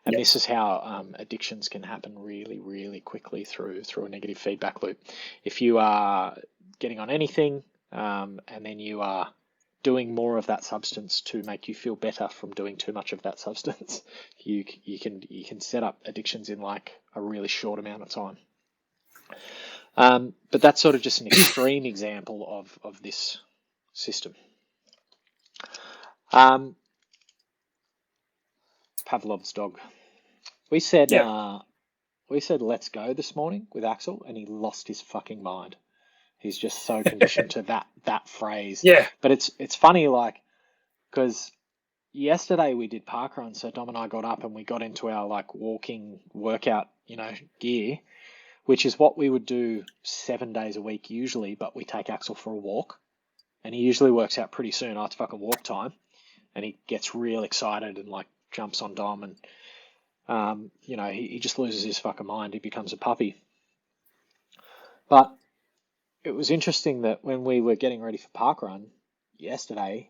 And this is how addictions can happen really, really quickly through a negative feedback loop. If you are getting on anything and then you are doing more of that substance to make you feel better from doing too much of that substance, you can set up addictions in like a really short amount of time. But that's sort of just an extreme example of this system. Pavlov's dog. We said let's go this morning with Axel, and he lost his fucking mind. He's just so conditioned to that phrase. Yeah. But it's funny, like, because yesterday we did parkrun, so Dom and I got up and we got into our like walking workout, gear, which is what we would do 7 days a week usually, but we take Axel for a walk, and he usually works out pretty soon after fucking walk time, and he gets real excited and like jumps on Dom, and he just loses his fucking mind. He becomes a puppy. But it was interesting that when we were getting ready for parkrun yesterday,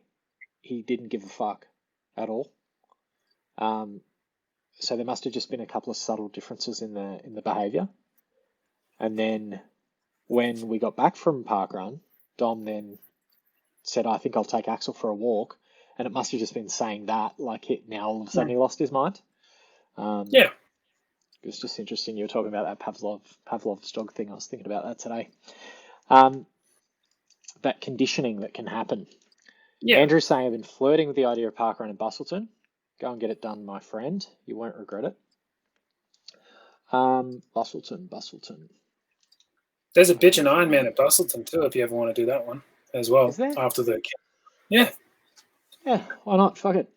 he didn't give a fuck at all. So there must have just been a couple of subtle differences in the behaviour. And then when we got back from parkrun, Dom then said, "I think I'll take Axel for a walk," and it must have just been saying that, like now all of a sudden he lost his mind. Yeah. It was just interesting. You were talking about that Pavlov's dog thing. I was thinking about that today. That conditioning that can happen. Yeah. Andrew's saying, "I've been flirting with the idea of parkrun in Bustleton. Go and get it done, my friend. You won't regret it." Bustleton. There's a bitchin' Ironman at Bustleton too, if you ever want to do that one as well. Is there? After the yeah. Yeah, why not? Fuck it.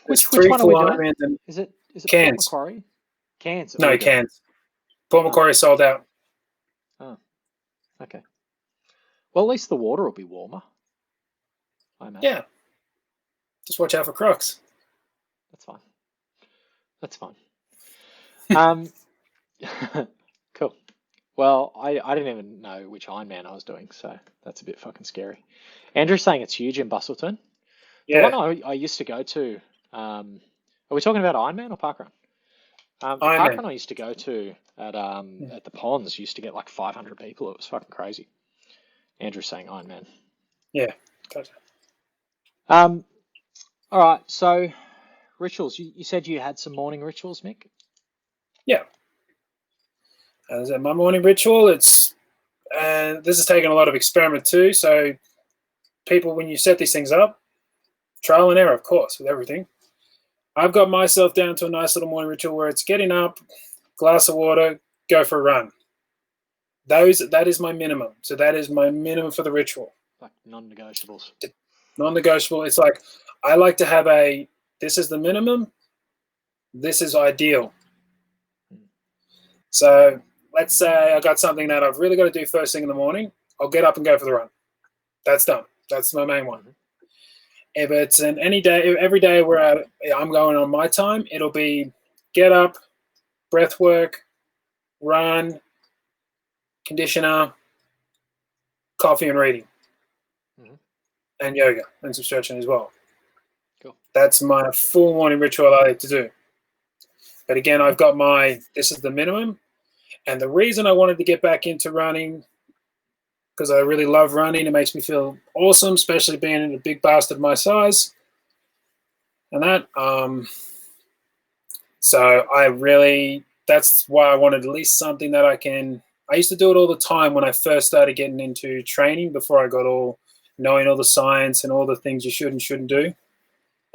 There's Which one are we doing? Ironmans and Is it Port Cairns. Macquarie? Cairns. No, Cairns. Port Macquarie sold out. Oh, okay. Well, at least the water will be warmer, I imagine. Yeah. Just watch out for crocs. That's fine. Cool. Well, I didn't even know which Ironman I was doing, so that's a bit fucking scary. Andrew's saying it's huge in Bustleton. Yeah. The one I used to go to, are we talking about Ironman or parkrun? The Ironman. parkrun I used to go to at the ponds used to get like 500 people. It was fucking crazy. Andrew's saying Ironman. Yeah. Gotcha. All right. So rituals. You said you had some morning rituals, Mick? Yeah. As my morning ritual, this is taking a lot of experiment too. So people, when you set these things up, trial and error, of course, with everything. I've got myself down to a nice little morning ritual where it's getting up, glass of water, go for a run. That is my minimum. So that is my minimum for the ritual. Like non-negotiables. Non-negotiable. It's like I like to have this is the minimum, this is ideal. So let's say I got something that I've really got to do first thing in the morning. I'll get up and go for the run. That's done. That's my main one. If it's every day where I'm going on my time, it'll be get up, breath work, run, conditioner, coffee and reading, and yoga and some stretching as well. Cool. That's my full morning ritual I like to do. But again, I've got this is the minimum. And the reason I wanted to get back into running, because I really love running, it makes me feel awesome, especially being a big bastard my size. And that, so that's why I wanted at least something that I used to do it all the time when I first started getting into training before I got knowing all the science and all the things you should and shouldn't do.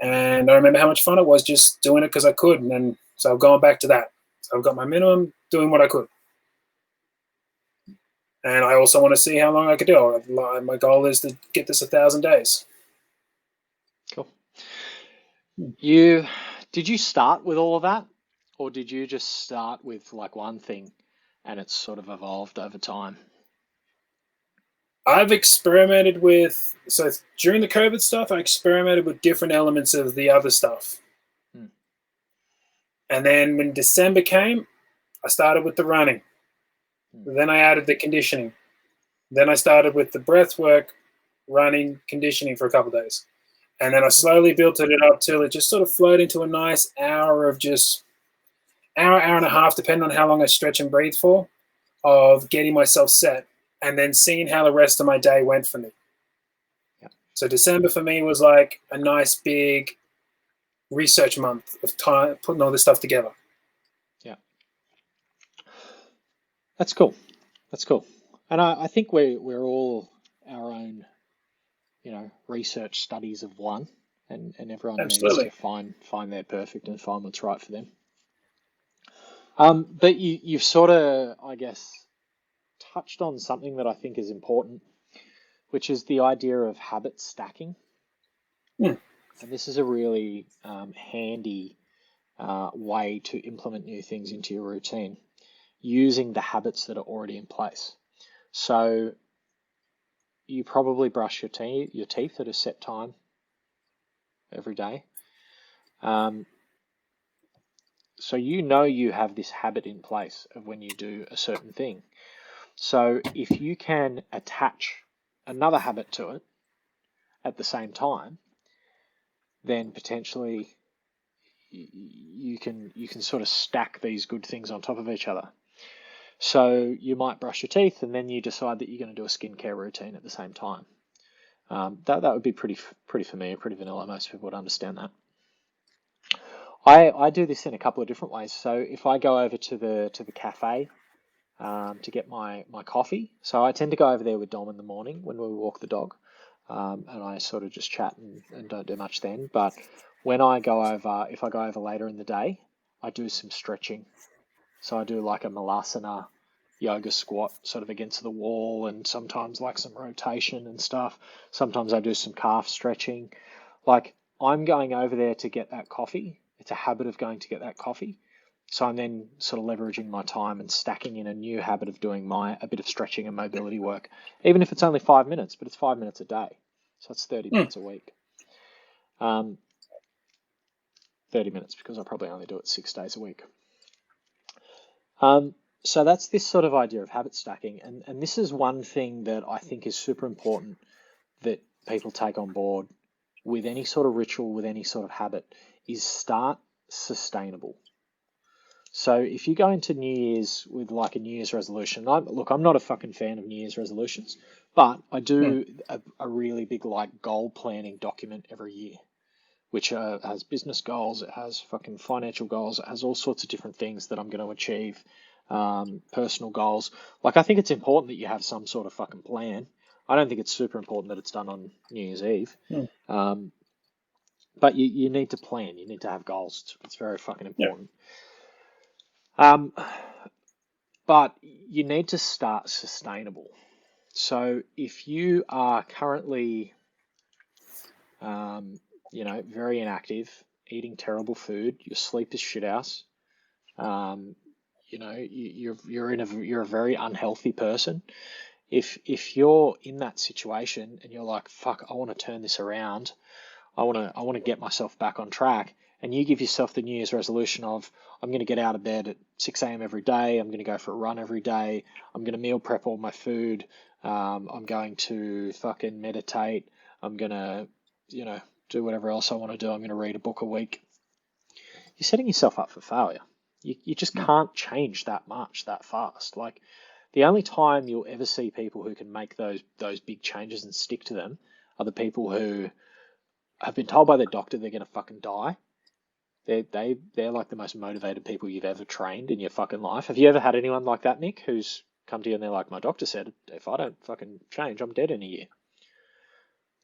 And I remember how much fun it was just doing it because I could. And then, so I've gone back to that. So I've got my minimum, doing what I could. And I also want to see how long I could do. My goal is to get this 1,000 days. Cool. Did you start with all of that, or did you just start with like one thing and it's sort of evolved over time? I've experimented so during the COVID stuff, I experimented with different elements of the other stuff. And then when December came, I started with the running. Then I added the conditioning. Then I started with the breath work, running, conditioning for a couple of days. And then I slowly built it up till it just sort of flowed into a nice hour of just hour and a half, depending on how long I stretch and breathe for, of getting myself set and then seeing how the rest of my day went for me. Yeah. So December for me was like a nice big research month of time, putting all this stuff together. Yeah. That's cool. And I think we're all our own, research studies of one, and everyone Absolutely needs to find their perfect and find what's right for them. But you've sort of, I guess, touched on something that I think is important, which is the idea of habit stacking. And this is a really handy way to implement new things into your routine, using the habits that are already in place. So you probably brush your teeth at a set time every day. So you have this habit in place of when you do a certain thing. So if you can attach another habit to it at the same time, then potentially you can sort of stack these good things on top of each other. So you might brush your teeth, and then you decide that you're going to do a skincare routine at the same time. That would be pretty familiar, pretty vanilla. Most people would understand that. I do this in a couple of different ways. So if I go over to the cafe to get my coffee, so I tend to go over there with Dom in the morning when we walk the dog, and I sort of just chat and don't do much then. But when I go over, if I go over later in the day, I do some stretching. So I do like a malasana yoga squat sort of against the wall, and sometimes like some rotation and stuff. Sometimes I do some calf stretching. Like I'm going over there to get that coffee. It's a habit of going to get that coffee. So I'm then sort of leveraging my time and stacking in a new habit of doing a bit of stretching and mobility work, even if it's only 5 minutes, but it's 5 minutes a day. So it's 30 minutes a week. 30 minutes because I probably only do it 6 days a week. So that's this sort of idea of habit stacking. And this is one thing that I think is super important that people take on board with any sort of ritual, with any sort of habit, is start sustainable. So if you go into New Year's with like a New Year's resolution, I'm not a fucking fan of New Year's resolutions, but I do a really big like goal planning document every year, which has business goals, it has fucking financial goals, it has all sorts of different things that I'm going to achieve, personal goals. Like I think it's important that you have some sort of fucking plan. I don't think it's super important that it's done on New Year's Eve. But you need to plan. You need to have goals. It's very fucking important. But you need to start sustainable. So if you are currently, very inactive, eating terrible food, your sleep is shit house, you're a very unhealthy person. If you're in that situation and you're like, fuck, I want to turn this around, I want to get myself back on track, and you give yourself the New Year's resolution of, I'm going to get out of bed at 6 a.m. every day, I'm going to go for a run every day, I'm going to meal prep all my food, I'm going to fucking meditate, I'm going to, do whatever else I want to do, I'm going to read a book a week. You're setting yourself up for failure. You just can't change that much that fast. Like the only time you'll ever see people who can make those big changes and stick to them are the people who have been told by their doctor they're going to fucking die. They're like the most motivated people you've ever trained in your fucking life. Have you ever had anyone like that, Nick, who's come to you and they're like, my doctor said if I don't fucking change, I'm dead in a year?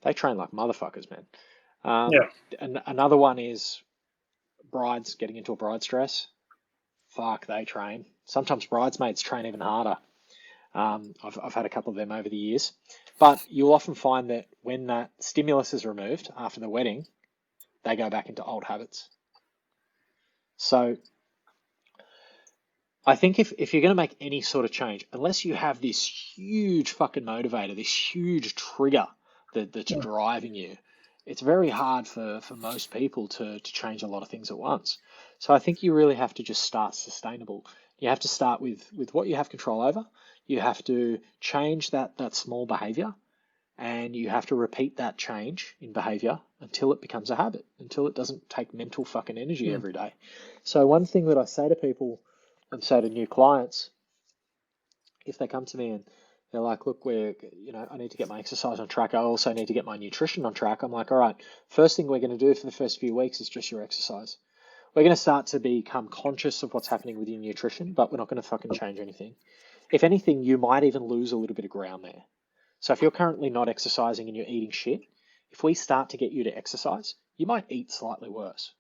They train like motherfuckers, man. And another one is brides getting into a bride's dress. Fuck, they train. Sometimes bridesmaids train even harder. I've had a couple of them over the years. But you'll often find that when that stimulus is removed after the wedding, they go back into old habits. So I think if you're going to make any sort of change, unless you have this huge fucking motivator, this huge trigger that's driving you, it's very hard for most people to change a lot of things at once. So I think you really have to just start sustainable. You have to start with what you have control over. You have to change that small behavior, and you have to repeat that change in behavior until it becomes a habit, until it doesn't take mental fucking energy every day. So one thing that I say to people and say to new clients, if they come to me and they're like, look, I need to get my exercise on track. I also need to get my nutrition on track. I'm like, all right, first thing we're going to do for the first few weeks is just your exercise. We're going to start to become conscious of what's happening with your nutrition, but we're not going to fucking change anything. If anything, you might even lose a little bit of ground there. So if you're currently not exercising and you're eating shit, if we start to get you to exercise, you might eat slightly worse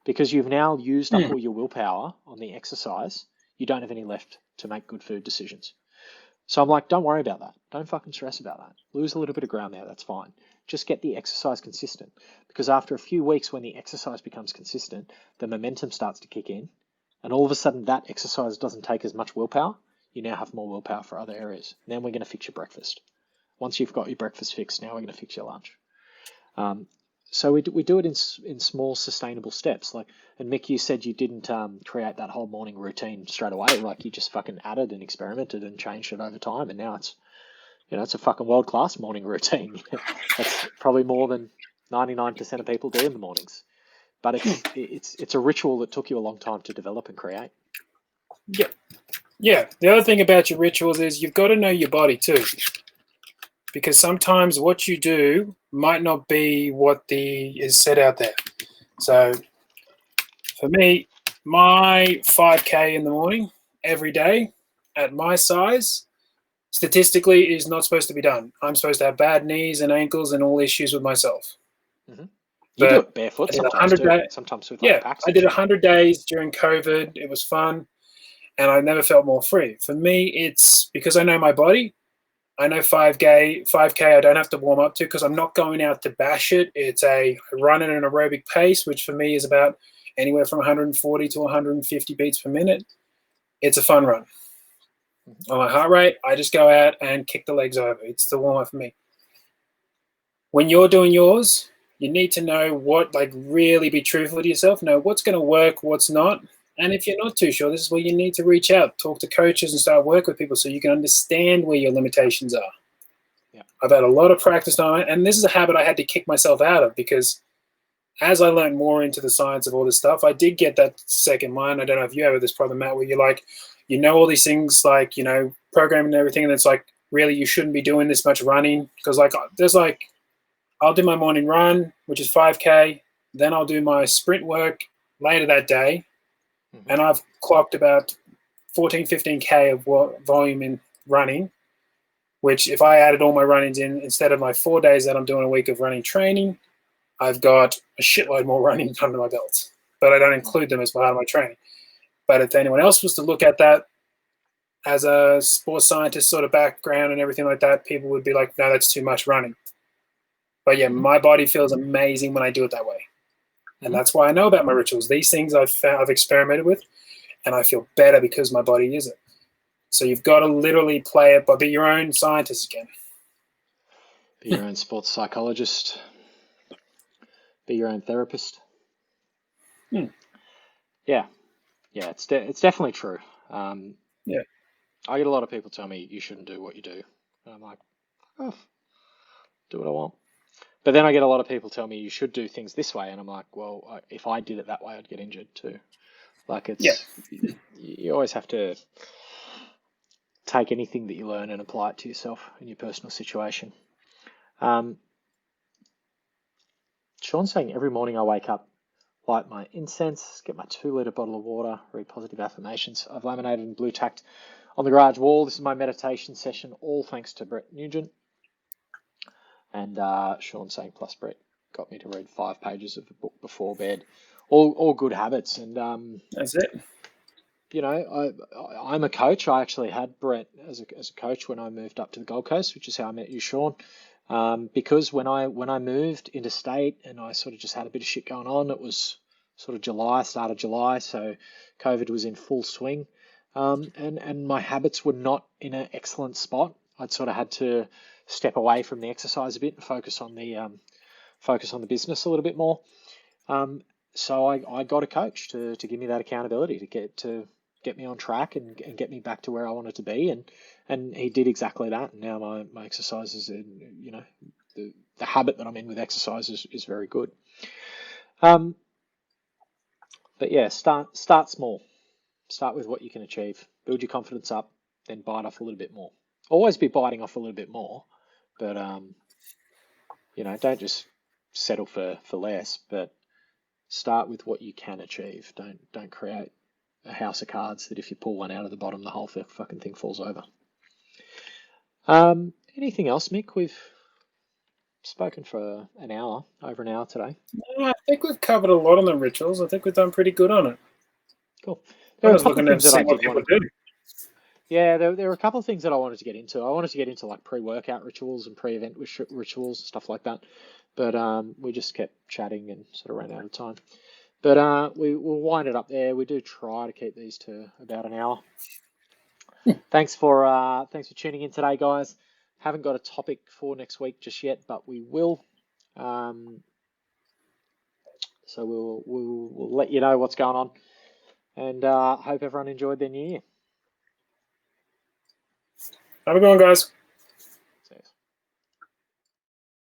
because you've now used up all your willpower on the exercise. You don't have any left to make good food decisions. So I'm like, don't worry about that. Don't fucking stress about that. Lose a little bit of ground there. That's fine. Just get the exercise consistent, because after a few weeks, when the exercise becomes consistent, the momentum starts to kick in, and all of a sudden that exercise doesn't take as much willpower. You now have more willpower for other areas. And then we're going to fix your breakfast. Once you've got your breakfast fixed, now we're going to fix your lunch. So we do it in small, sustainable steps. And Mick, you said you didn't create that whole morning routine straight away. Like you just fucking added and experimented and changed it over time, and now it's a fucking world-class morning routine. That's probably more than 99% of people do in the mornings. but it's a ritual that took you a long time to develop and create. Yeah. The other thing about your rituals is you've got to know your body too, because sometimes what you do might not be what is set out there. So for me, my 5K in the morning every day at my size statistically is not supposed to be done. I'm supposed to have bad knees and ankles and all issues with myself. Mm-hmm. You do it barefoot sometimes too. Sometimes with like packs. I did 100 days during COVID. It was fun, and I never felt more free. For me, it's because I know my body. I know 5K I don't have to warm up to because I'm not going out to bash it. I run at an aerobic pace, which for me is about anywhere from 140 to 150 beats per minute. It's a fun run. On my heart rate, I just go out and kick the legs over. It's the warm up for me. When you're doing yours, you need to know really be truthful to yourself, know what's going to work, what's not. And if you're not too sure, this is where you need to reach out, talk to coaches and start work with people so you can understand where your limitations are. Yeah. I've had a lot of practice on it, and this is a habit I had to kick myself out of because as I learned more into the science of all this stuff, I did get that second mind. I don't know if you have this problem, Matt, where you're like, all these things like, programming and everything, and it's like, really, you shouldn't be doing this much running because I'll do my morning run, which is 5K, then I'll do my sprint work later that day, and I've clocked about 14, 15K of volume in running, which if I added all my runnings in, instead of my 4 days that I'm doing a week of running training, I've got a shitload more running under my belt, but I don't include them as part of my training. But if anyone else was to look at that as a sports scientist sort of background and everything like that, people would be like, no, that's too much running. But yeah, my body feels amazing when I do it that way. And that's why I know about my rituals. These things I've experimented with, and I feel better because my body is it. So you've got to literally play it, but be your own scientist again. Be your own sports psychologist. Be your own therapist. Yeah, it's definitely true. Yeah, I get a lot of people tell me you shouldn't do what you do, and I'm like, oh, do what I want. But then I get a lot of people tell me you should do things this way, and I'm like, well, if I did it that way, I'd get injured too. Like you always have to take anything that you learn and apply it to yourself in your personal situation. Sean's saying every morning I wake up, light my incense, get my 2-litre bottle of water, read positive affirmations. I've laminated and blue tacked on the garage wall. This is my meditation session, all thanks to Brett Nugent. And Sean saying, plus Brett got me to read 5 pages of a book before bed. All good habits. And that's it. I'm a coach. I actually had Brett as a coach when I moved up to the Gold Coast, which is how I met you, Sean. Because when I moved interstate and I sort of just had a bit of shit going on, it was sort of start of July, so COVID was in full swing. And my habits were not in an excellent spot. I'd sort of had to step away from the exercise a bit and focus on the business a little bit more. So I got a coach to give me that accountability to get me on track and get me back to where I wanted to be, and he did exactly that. And now my exercise is the habit that I'm in with exercise is very good. But yeah, start small. Start with what you can achieve. Build your confidence up, then bite off a little bit more. Always be biting off a little bit more, but don't just settle for less. But start with what you can achieve. Don't create a house of cards that if you pull one out of the bottom, the whole fucking thing falls over. Anything else, Mick? We've spoken for over an hour today. I think we've covered a lot on the rituals. I think we've done pretty good on it. Cool. I was looking to see what people do. Yeah, there were a couple of things that I wanted to get into. I wanted to get into like pre-workout rituals and pre-event rituals, stuff like that. But we just kept chatting and sort of ran out of time. But we'll wind it up there. We do try to keep these to about an hour. Thanks for tuning in today, guys. Haven't got a topic for next week just yet, but we will. So we'll let you know what's going on, and hope everyone enjoyed their new year. Have a good one, guys.